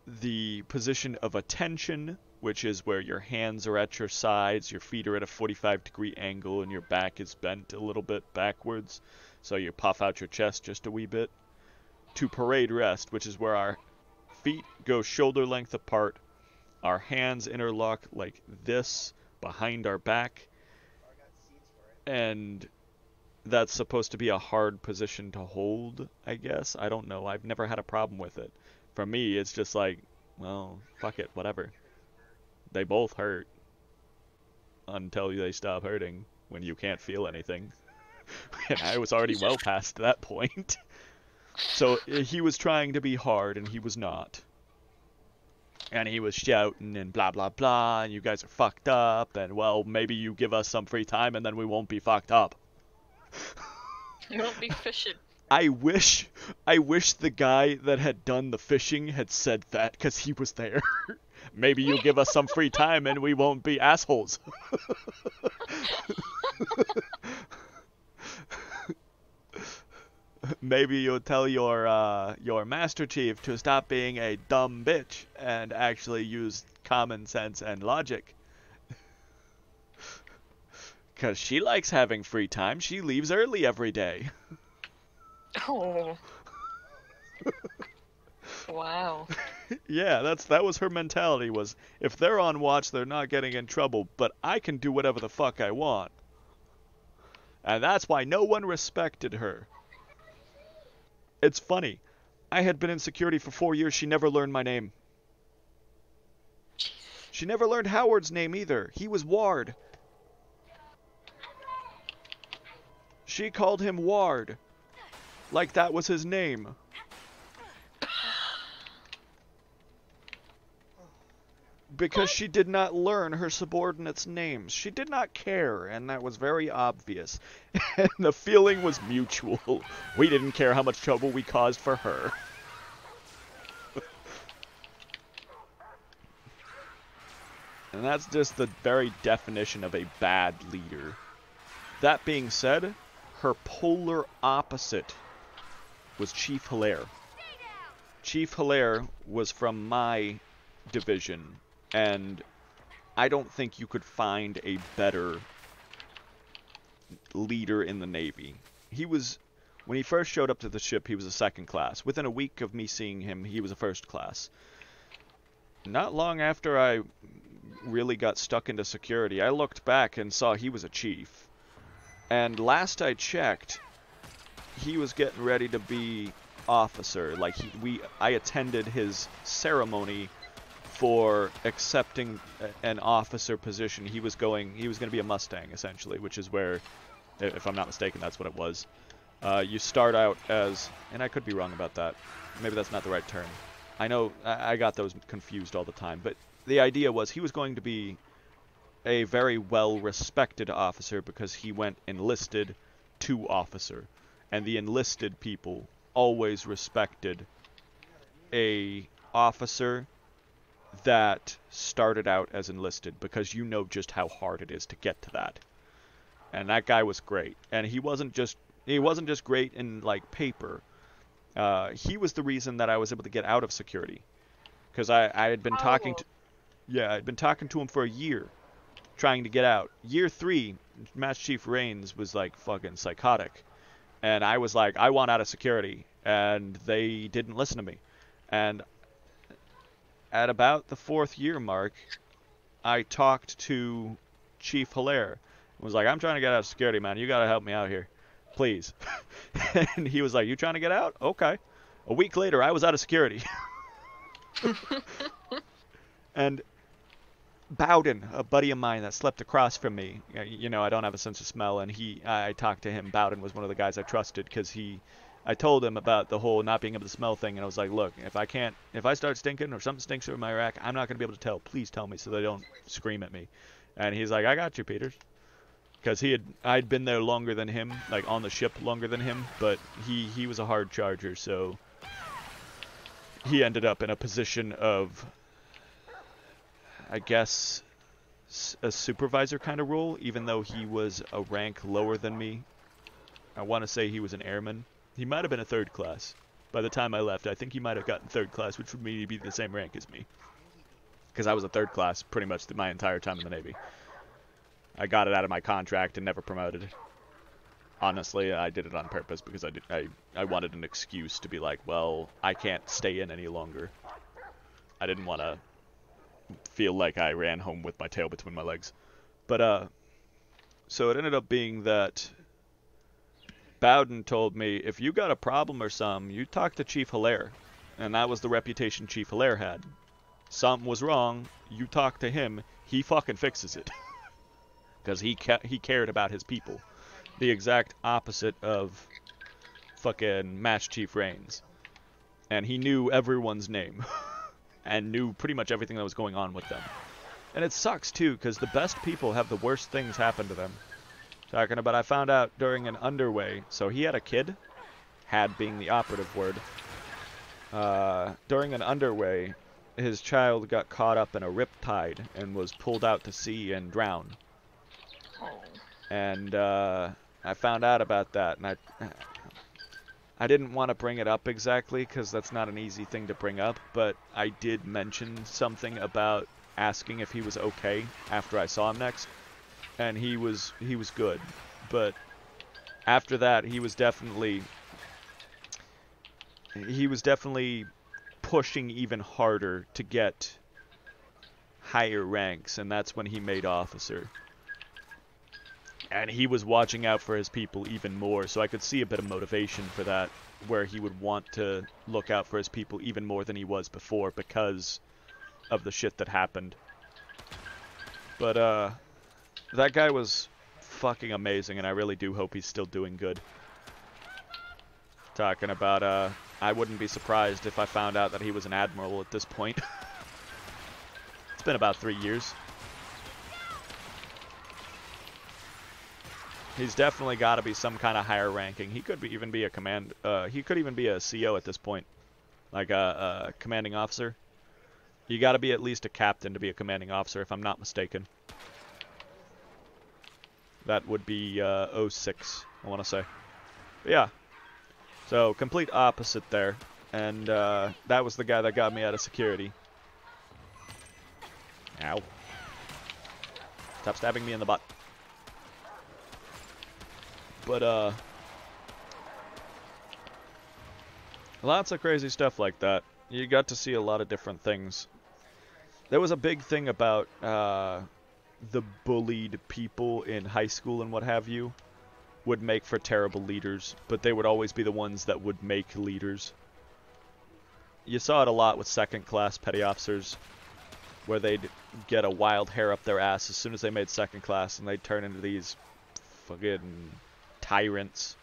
the position of attention, which is where your hands are at your sides, your feet are at a 45-degree angle, and your back is bent a little bit backwards, so you puff out your chest just a wee bit, to parade rest, which is where our feet go shoulder length apart, our hands interlock like this behind our back, and that's supposed to be a hard position to hold, I guess. I don't know. I've never had a problem with it. For me, it's just like, well, fuck it, whatever. They both hurt until they stop hurting when you can't feel anything. And I was already well past that point. So he was trying to be hard, and he was not. And he was shouting and blah, blah, blah, and you guys are fucked up, and, well, maybe you give us some free time, and then we won't be fucked up. You won't be fishing. I wish the guy that had done the fishing had said that, because he was there. Maybe you'll give us some free time, and we won't be assholes. Maybe you'll tell your Master Chief to stop being a dumb bitch and actually use common sense and logic. Because she likes having free time. She leaves early every day. Oh. Wow. Yeah, that was her mentality, was if they're on watch, they're not getting in trouble, but I can do whatever the fuck I want. And that's why no one respected her. It's funny. I had been in security for 4 years. She never learned my name. She never learned Howard's name either. He was Ward. She called him Ward. Like that was his name. Because she did not learn her subordinates' names. She did not care, and that was very obvious. And the feeling was mutual. We didn't care how much trouble we caused for her. And that's just the very definition of a bad leader. That being said, her polar opposite was Chief Hilaire. Chief Hilaire was from my division, and I don't think you could find a better leader in the Navy. When he first showed up to the ship, he was a second class. Within a week of me seeing him, he was a first class. Not long after I really got stuck into security, I looked back and saw he was a chief. And last I checked, he was getting ready to be officer. Like I attended his ceremony for accepting an officer position. He was going to be a Mustang, essentially, which is where, if I'm not mistaken, that's what it was. You start out as, and I could be wrong about that. Maybe that's not the right term. I know I got those confused all the time, but the idea was he was going to be a very well-respected officer because he went enlisted to officer. And the enlisted people always respected a officer that started out as enlisted, because you know just how hard it is to get to that. And that guy was great. And he wasn't just great in like paper. He was the reason that I was able to get out of security, because I had been talking to him for a year, trying to get out. Year 3, Master Chief Raines was like fucking psychotic, and I was like, I want out of security, and they didn't listen to me. And at about the 4th year mark, I talked to Chief Hilaire. Was like, I'm trying to get out of security, man. You gotta help me out here, please. And he was like, you trying to get out? Okay. A week later, I was out of security. And Bowden, a buddy of mine that slept across from me, you know, I don't have a sense of smell, and I talked to him. Bowden was one of the guys I trusted, because I told him about the whole not being able to smell thing, and I was like, look, if I start stinking or something stinks in my rack, I'm not going to be able to tell. Please tell me so they don't scream at me. And he's like, I got you, Peters. because I'd been there longer than him, like on the ship longer than him, but he was a hard charger, so he ended up in a position of, I guess, a supervisor kind of role, even though he was a rank lower than me. I want to say he was an airman. He might have been a third class. By the time I left, I think he might have gotten third class, which would mean he'd be the same rank as me. Because I was a third class pretty much my entire time in the Navy. I got it out of my contract and never promoted. Honestly, I did it on purpose because I wanted an excuse to be like, well, I can't stay in any longer. I didn't want to feel like I ran home with my tail between my legs. But, so it ended up being that Bowden told me, if you got a problem or something, you talk to Chief Hilaire. And that was the reputation Chief Hilaire had. Something was wrong, you talk to him, he fucking fixes it. Because he cared about his people. The exact opposite of fucking Master Chief Rains. And he knew everyone's name. And knew pretty much everything that was going on with them. And it sucks too, because the best people have the worst things happen to them. Talking about, I found out during an underway, so he had a kid, had being the operative word. During an underway, his child got caught up in a riptide and was pulled out to sea and drowned. And I found out about that, and I didn't want to bring it up exactly, because that's not an easy thing to bring up, but I did mention something about asking if he was okay after I saw him next. And he was good, but after that he was definitely pushing even harder to get higher ranks, and that's when he made officer. And he was watching out for his people even more, so I could see a bit of motivation for that, where he would want to look out for his people even more than he was before because of the shit that happened. But that guy was fucking amazing, and I really do hope he's still doing good. Talking about, I wouldn't be surprised if I found out that he was an admiral at this point. It's been about 3 years. He's definitely got to be some kind of higher ranking. He could even be a he could even be a CO at this point. Like a commanding officer. You got to be at least a captain to be a commanding officer, if I'm not mistaken. That would be 06, I want to say. But yeah. So, complete opposite there. And that was the guy that got me out of security. Ow. Stop stabbing me in the butt. But, lots of crazy stuff like that. You got to see a lot of different things. There was a big thing about, the bullied people in high school and what have you would make for terrible leaders, but they would always be the ones that would make leaders. You saw it a lot with second class petty officers, where they'd get a wild hair up their ass as soon as they made second class, and they'd turn into these fucking tyrants.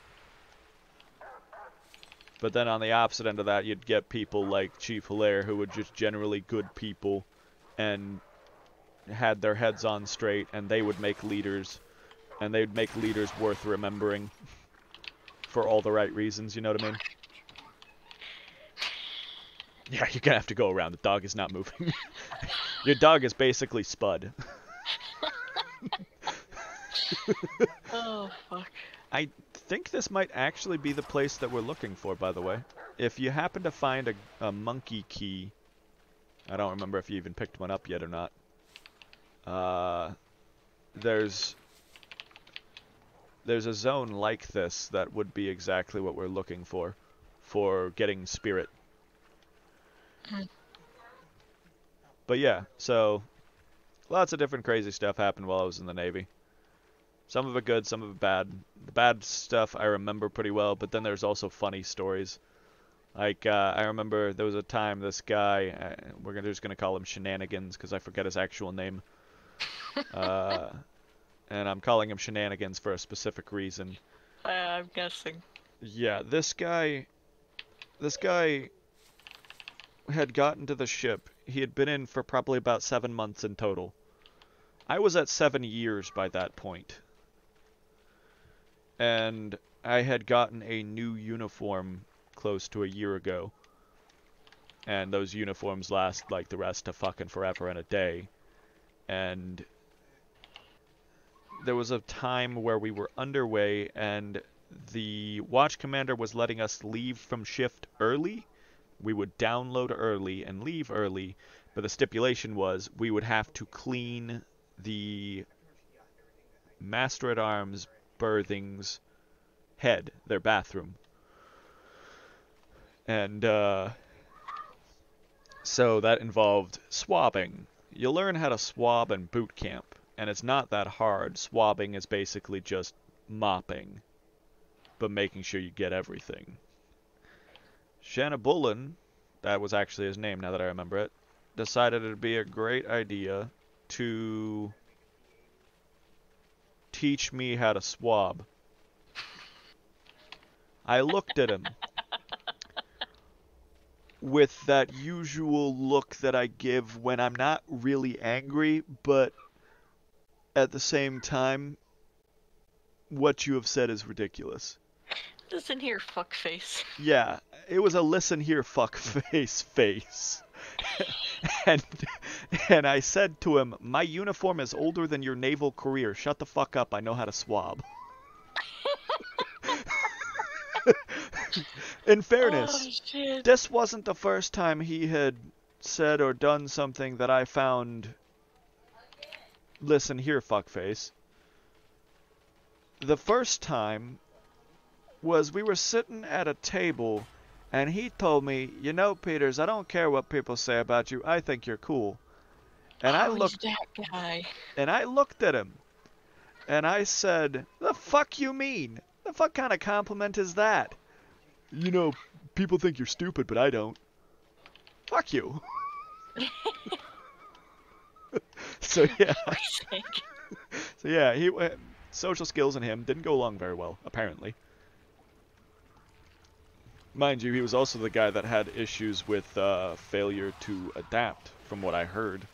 But then on the opposite end of that, you'd get people like Chief Hilaire, who were just generally good people and had their heads on straight, and they would make leaders, and they'd make leaders worth remembering for all the right reasons, you know what I mean? Yeah, you're gonna have to go around. The dog is not moving. Your dog is basically Spud. Oh, fuck. I think this might actually be the place that we're looking for, by the way. If you happen to find a monkey key, I don't remember if you even picked one up yet or not. There's a zone like this that would be exactly what we're looking for getting spirit. But yeah, so lots of different crazy stuff happened while I was in the Navy. Some of it good, some of it bad. The bad stuff I remember pretty well, but then there's also funny stories. Like, I remember there was a time this guy, we're just gonna call him Shenanigans because I forget his actual name. And I'm calling him Shenanigans for a specific reason. I'm guessing. Yeah, this guy had gotten to the ship. He had been in for probably about 7 months in total. I was at 7 years by that point. and I had gotten a new uniform close to a year ago. And those uniforms last like the rest of fucking forever and a day. And there was a time where we were underway and the watch commander was letting us leave from shift early. We would download early and leave early, but the stipulation was we would have to clean the Master at Arms Berthing's head, their bathroom. And so that involved swabbing. You learn how to swab in boot camp, and it's not that hard. Swabbing is basically just mopping, but making sure you get everything. Shanna Bullen, that was actually his name now that I remember it, decided it'd be a great idea to teach me how to swab. I looked at him with that usual look that I give when I'm not really angry, but at the same time, what you have said is ridiculous. Listen here, fuckface. Yeah, it was a listen here, fuckface face. and and I said to him, my uniform is older than your naval career. Shut the fuck up, I know how to swab. In fairness, this wasn't the first time he had said or done something that I found, listen here, fuckface. The first time was we were sitting at a table, and he told me, you know, Peters, I don't care what people say about you, I think you're cool. And I looked, that guy. And I looked at him, and I said, the fuck you mean? The fuck kind of compliment is that? You know, people think you're stupid, but I don't. Fuck you. So yeah. So yeah, social skills in him didn't go along very well, apparently. Mind you, he was also the guy that had issues with failure to adapt, from what I heard.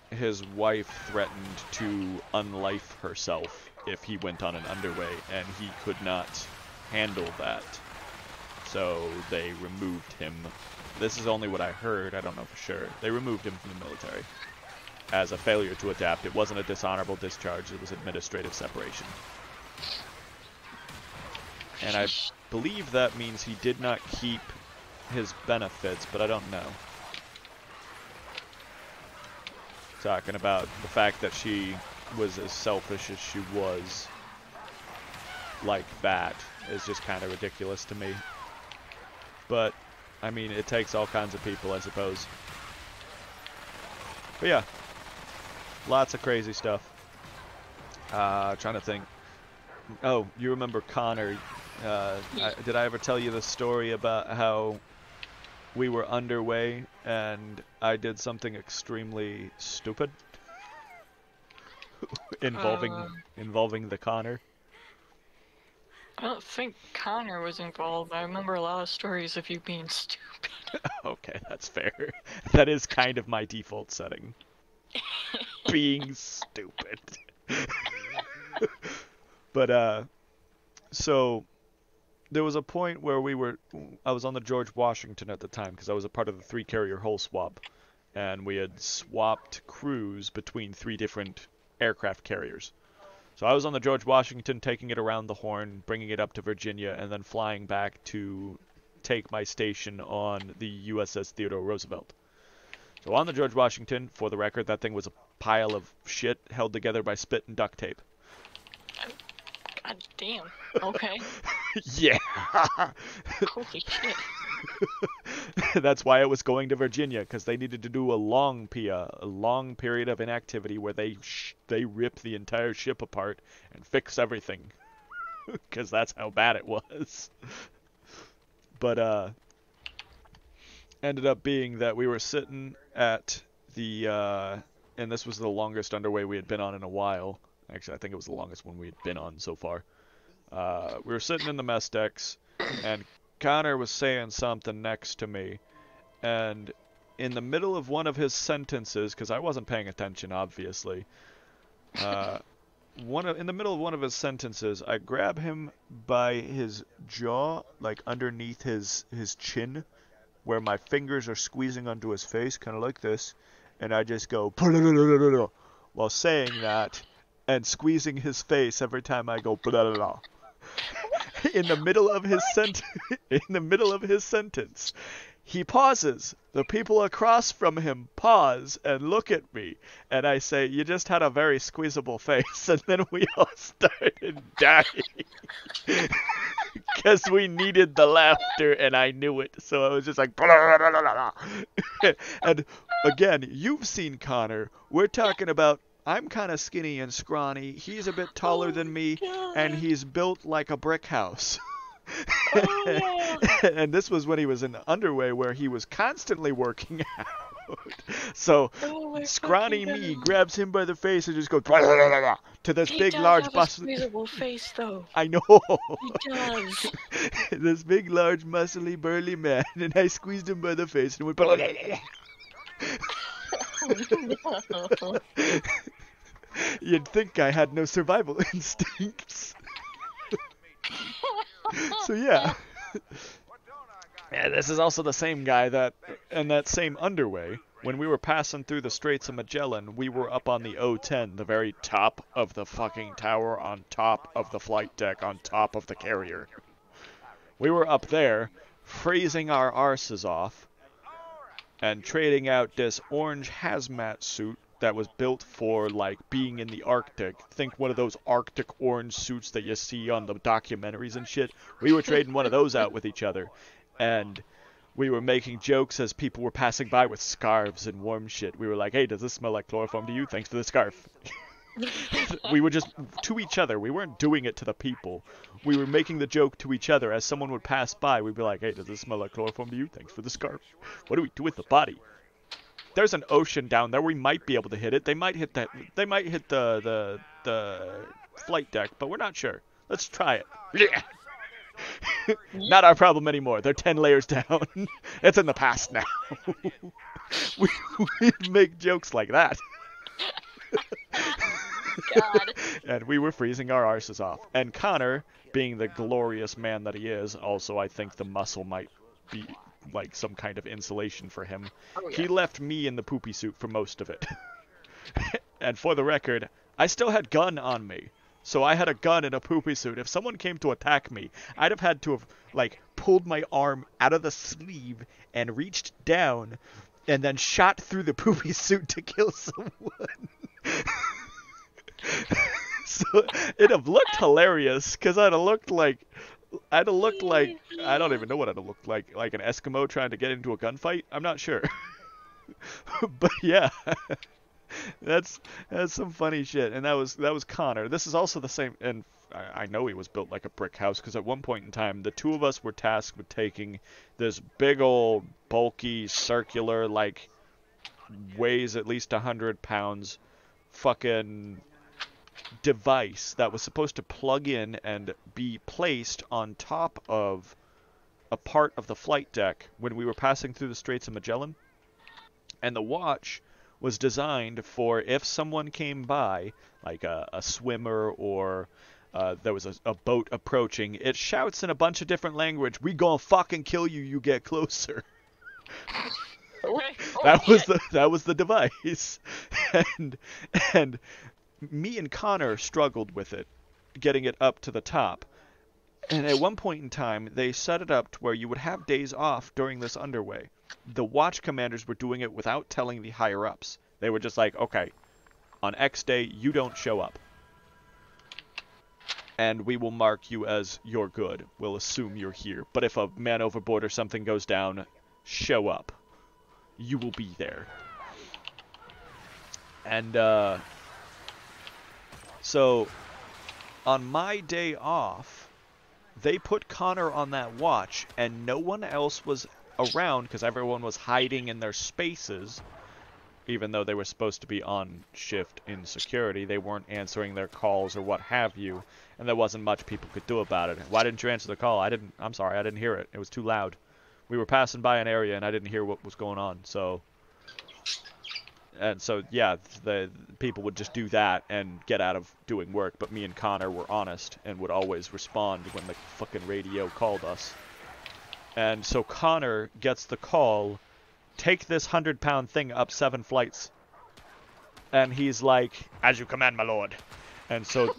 His wife threatened to unlife herself if he went on an underway, and he could not handle that. So they removed him. This is only what I heard, I don't know for sure. They removed him from the military as a failure to adapt. It wasn't a dishonorable discharge, it was administrative separation. And I believe that means he did not keep his benefits, but I don't know. Talking about the fact that she was as selfish as she was, like that, is just kind of ridiculous to me. But, I mean, it takes all kinds of people, I suppose. But yeah, lots of crazy stuff. Trying to think. Oh, you remember Connor. Did I ever tell you the story about how we were underway and I did something extremely stupid involving the Connor? I don't think Connor was involved, but I remember a lot of stories of you being stupid. Okay, that's fair. That is kind of my default setting. Being stupid. But, so there was a point where I was on the George Washington at the time, because I was a part of the 3-carrier hull swap, and we had swapped crews between 3 different aircraft carriers. So I was on the George Washington, taking it around the Horn, bringing it up to Virginia, and then flying back to take my station on the USS Theodore Roosevelt. So on the George Washington, for the record, that thing was a pile of shit held together by spit and duct tape. God damn. Okay. Yeah. Holy shit. That's why it was going to Virginia, because they needed to do a long period of inactivity where they rip the entire ship apart and fix everything, because that's how bad it was. But ended up being that we were sitting at the and this was the longest underway we had been on in a while. Actually, I think it was the longest one we had been on so far. We were sitting in the mess decks, and Connor was saying something next to me, and in the middle of one of his sentences, because I wasn't paying attention, obviously, in the middle of one of his sentences, I grab him by his jaw, like underneath his chin, where my fingers are squeezing onto his face, kind of like this, and I just go while saying that and squeezing his face every time I go in the middle of his in the middle of his sentence. He pauses. The people across from him pause and look at me. And I say, you just had a very squeezable face. And then we all started dying. Because we needed the laughter and I knew it. So I was just like... And again, you've seen Connor. We're talking about... I'm kind of skinny and scrawny. He's a bit taller than me. And he's built like a brick house. Oh, yeah. And this was when he was in underway where he was constantly working out. So scrawny me grabs him by the face and just goes to this He big does large have a muscle. squeezable face, though. I know. He does. This big large muscly burly man, and I squeezed him by the face and went No. You'd think I had no survival instincts. So yeah. Yeah, this is also the same guy that, in that same underway, when we were passing through the Straits of Magellan, we were up on the O-10, the very top of the fucking tower, on top of the flight deck, on top of the carrier. We were up there, freezing our arses off, and trading out this orange hazmat suit that was built for, like, being in the Arctic. Think one of those Arctic orange suits that you see on the documentaries and shit. We were trading one of those out with each other. And we were making jokes as people were passing by with scarves and warm shit. We were like, hey, does this smell like chloroform to you? Thanks for the scarf. We were just to each other. We weren't doing it to the people. We were making the joke to each other. As someone would pass by, we'd be like, hey, does this smell like chloroform to you? Thanks for the scarf. What do we do with the body? There's an ocean down there. We might be able to hit it. They might hit that. They might hit the flight deck, but we're not sure. Let's try it. Yeah. Not our problem anymore. They're 10 layers down. It's in the past now. we make jokes like that. God. And we were freezing our arses off. And Connor, being the glorious man that he is, also I think the muscle might be like some kind of insulation for him. Oh, yeah. He left me in the poopy suit for most of it. And for the record, I still had gun on me. So I had a gun in a poopy suit. If someone came to attack me, I'd have had to have, like, pulled my arm out of the sleeve and reached down and then shot through the poopy suit to kill someone. So it'd have looked hilarious, because I'd have looked like, I don't even know what I'd have looked like an Eskimo trying to get into a gunfight? I'm not sure. But yeah. That's some funny shit, and that was Connor. This is also the same, and I know he was built like a brick house, because at one point in time, the two of us were tasked with taking this big old, bulky, circular, like, weighs at least 100 pounds, fucking device that was supposed to plug in and be placed on top of a part of the flight deck when we were passing through the Straits of Magellan. And the watch was designed for if someone came by, like a swimmer or there was a boat approaching, it shouts in a bunch of different language, "We gonna fucking kill you, you get closer." That was the device. And me and Connor struggled with it, getting it up to the top. And at one point in time, they set it up to where you would have days off during this underway. The watch commanders were doing it without telling the higher-ups. They were just like, okay, on X day, you don't show up. And we will mark you as you're good. We'll assume you're here. But if a man overboard or something goes down, show up. You will be there. And, so, on my day off, they put Connor on that watch, and no one else was around because everyone was hiding in their spaces. Even though they were supposed to be on shift in security, they weren't answering their calls or what have you, and there wasn't much people could do about it. Why didn't you answer the call? I'm sorry, I didn't hear it. It was too loud. We were passing by an area and I didn't hear what was going on, so And so, yeah, the people would just do that and get out of doing work. But me and Connor were honest and would always respond when the fucking radio called us. And so Connor gets the call, take this 100-pound thing up 7 flights. And he's like, as you command, my lord. And so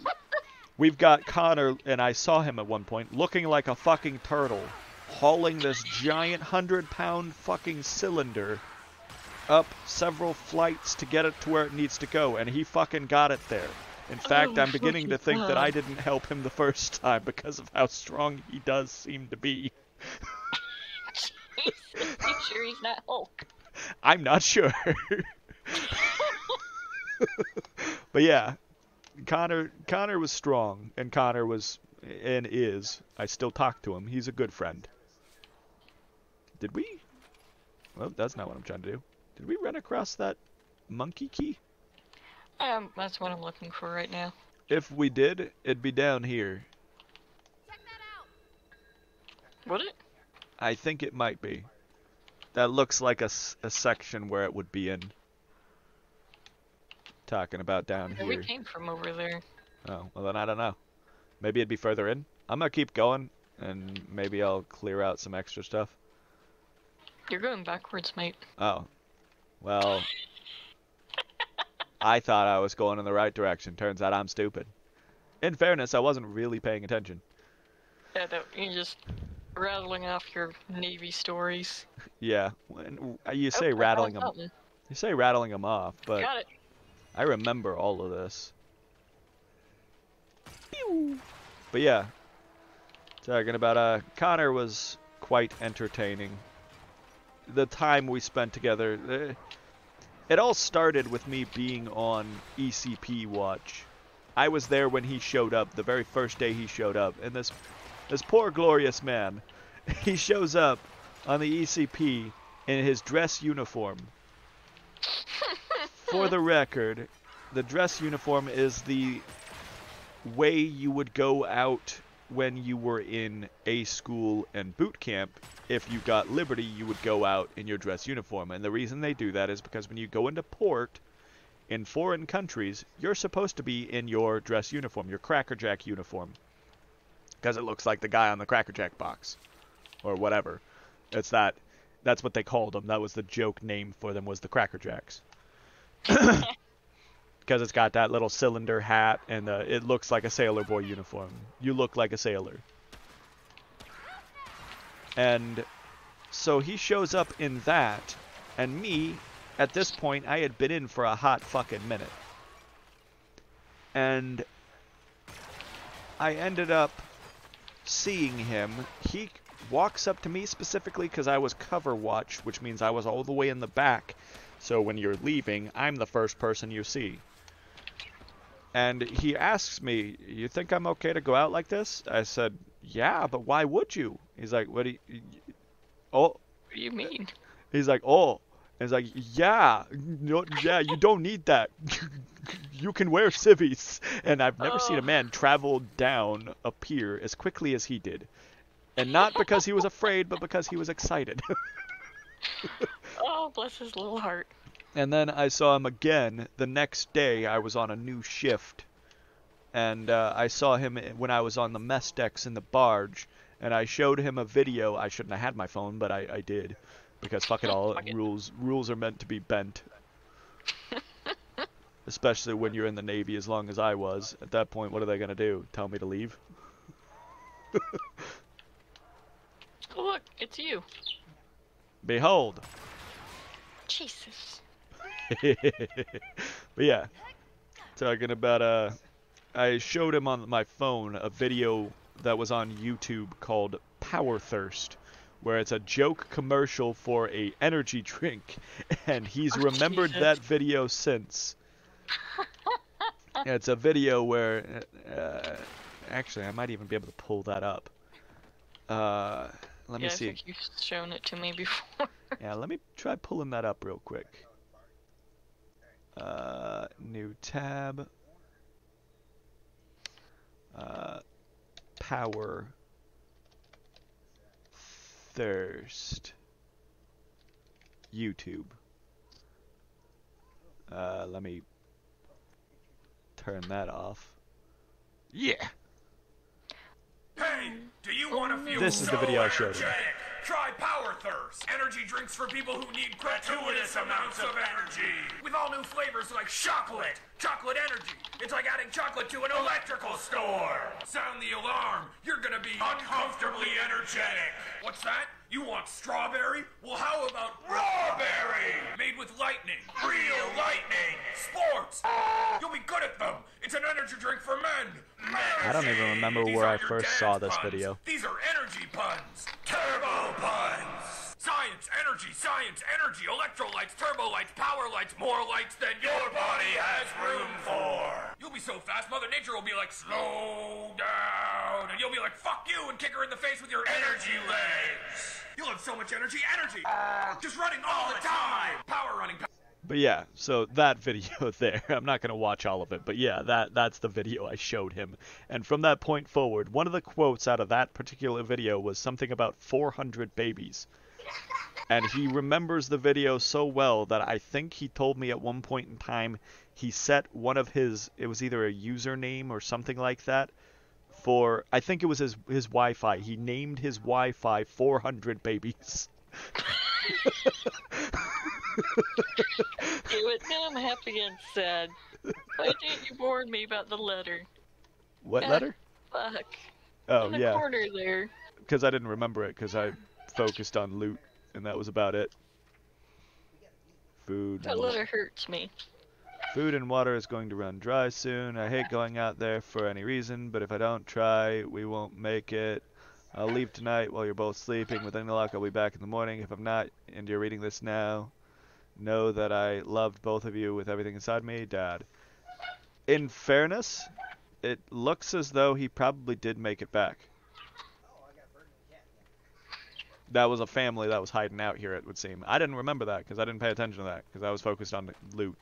we've got Connor, and I saw him at one point, looking like a fucking turtle, hauling this giant 100-pound fucking cylinder up several flights to get it to where it needs to go, and he fucking got it there. In fact, I'm beginning to think that I didn't help him the first time because of how strong he does seem to be. You sure he's not Hulk? I'm not sure. But yeah, Connor was strong, and Connor was, and is, I still talk to him. He's a good friend. Did we? Well, that's not what I'm trying to do. Did we run across that monkey key? That's what I'm looking for right now. If we did, it'd be down here. Check that out. Would it? I think it might be. That looks like a section where it would be in. Talking about down Yeah, here. we came from over there. Oh, well then I don't know. Maybe it'd be further in. I'm gonna keep going, and maybe I'll clear out some extra stuff. You're going backwards, mate. Oh. Well, I thought I was going in the right direction. Turns out I'm stupid. In fairness, I wasn't really paying attention. Yeah, you're just rattling off your Navy stories. Yeah, you say Oh, I rattling found them. something. You say rattling them off, but Got it. I remember all of this. Pew! But yeah, talking about Connor was quite entertaining. The time we spent together, it all started with me being on ECP watch. I was there when he showed up, the very first day he showed up, and this poor glorious man, he shows up on the ECP in his dress uniform. For the record, the dress uniform is the way you would go out when you were in A school and boot camp. If you got Liberty, you would go out in your dress uniform. And the reason they do that is because when you go into port in foreign countries, you're supposed to be in your dress uniform, your Cracker Jack uniform. Because it looks like the guy on the Cracker Jack box. Or whatever. That's what they called them. That was the joke name for them, was the Cracker Jacks. Because it's got that little cylinder hat, and it looks like a sailor boy uniform. You look like a sailor. And so he shows up in that, and me, at this point, I had been in for a hot fucking minute. And I ended up seeing him. He walks up to me specifically because I was cover watch, which means I was all the way in the back. So when you're leaving, I'm the first person you see. And he asks me, you think I'm okay to go out like this? I said, yeah, but why would you? He's like, what do you... Oh. What do you mean? He's like, oh. And he's like, yeah. No, yeah, you don't need that. You can wear civvies. And I've never seen a man travel down a pier as quickly as he did. And not because he was afraid, but because he was excited. Oh, bless his little heart. And then I saw him again the next day. I was on a new shift. And I saw him when I was on the mess decks in the barge. And I showed him a video. I shouldn't have had my phone, but I did. Because fuck it all, rules are meant to be bent. Especially when you're in the Navy as long as I was. At that point, what are they going to do? Tell me to leave? Oh, look, it's you. Behold. Jesus. But yeah, talking about I showed him on my phone a video that was on YouTube called Power Thirst, where it's a joke commercial for a energy drink, and he's remembered Jesus. that video since. It's a video where actually I might even be able to pull that up. Let me see. I think you've shown it to me before. Yeah, let me try pulling that up real quick. New tab. Power Thirst. YouTube. Let me turn that off. Yeah! Hey, do you want to feel This is the video I showed him. energetic? Try Power Thirst. Energy drinks for people who need gratuitous amounts of energy. With all new flavors like chocolate. Chocolate energy. It's like adding chocolate to an electrical store. Sound the alarm. You're gonna be uncomfortably energetic. What's that? You want strawberry? Well, how about rawberry? Made with lightning. Real lightning. Sports. You'll be good at them. It's an energy drink for men. I don't even remember These where I aren't your first dad's saw this puns. video. These are energy puns. Turbo puns. Science, energy, electrolytes, turbo lights, power lights, more lights than your body has room for. You'll be so fast, Mother Nature will be like, slow down. And you'll be like, fuck you, and kick her in the face with your energy legs. You'll have so much energy. Just running all the time. Power running. But yeah, so that video there, I'm not going to watch all of it, but yeah, that's the video I showed him. And from that point forward, one of the quotes out of that particular video was something about 400 babies. And he remembers the video so well that I think he told me at one point in time he set one of his, it was either a username or something like that, for, I think it was his Wi-Fi. He named his Wi-Fi 400 babies. Damn it, now I'm happy and sad. Why didn't you warn me about the letter? What letter? Fuck. Oh, In the yeah. corner there. Because I didn't remember it, because I focused on loot, and that was about it. Food. That letter hurts me. Food and water is going to run dry soon. I hate going out there for any reason, but if I don't try, we won't make it. I'll leave tonight while you're both sleeping. With any luck, I'll be back in the morning. If I'm not, and you're reading this now, know that I loved both of you with everything inside me, Dad. In fairness, it looks as though he probably did make it back. That was a family that was hiding out here, it would seem. I didn't remember that, because I didn't pay attention to that, because I was focused on the loot.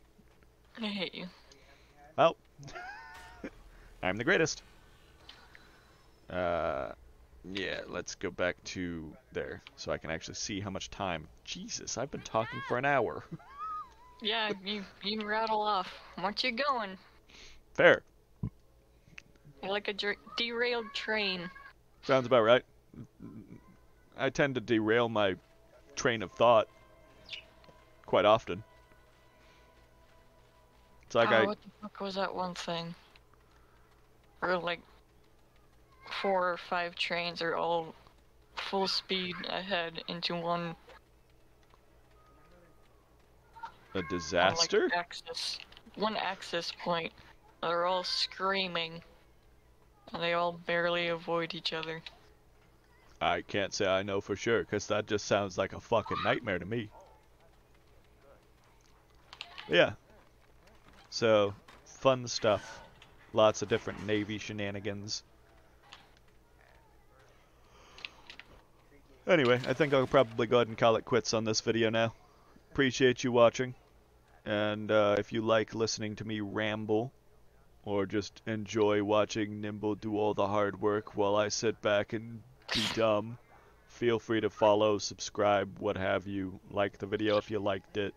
I hate you. Well, I'm the greatest. Yeah, let's go back to there, so I can actually see how much time. Jesus, I've been talking for an hour. Yeah, you rattle off. What you going? Fair. You're like a derailed train. Sounds about right. I tend to derail my train of thought quite often. It's like What the fuck was that one thing? Where like 4 or 5 trains are all full speed ahead into one disaster? One access point. They're all screaming. And they all barely avoid each other. I can't say I know for sure, because that just sounds like a fucking nightmare to me. Yeah. So, fun stuff. Lots of different Navy shenanigans. Anyway, I think I'll probably go ahead and call it quits on this video now. Appreciate you watching. And if you like listening to me ramble, or just enjoy watching Nimble do all the hard work while I sit back and be dumb, feel free to follow, subscribe, what have you. Like the video if you liked it.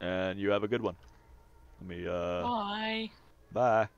And you have a good one. Let me, Bye. Bye.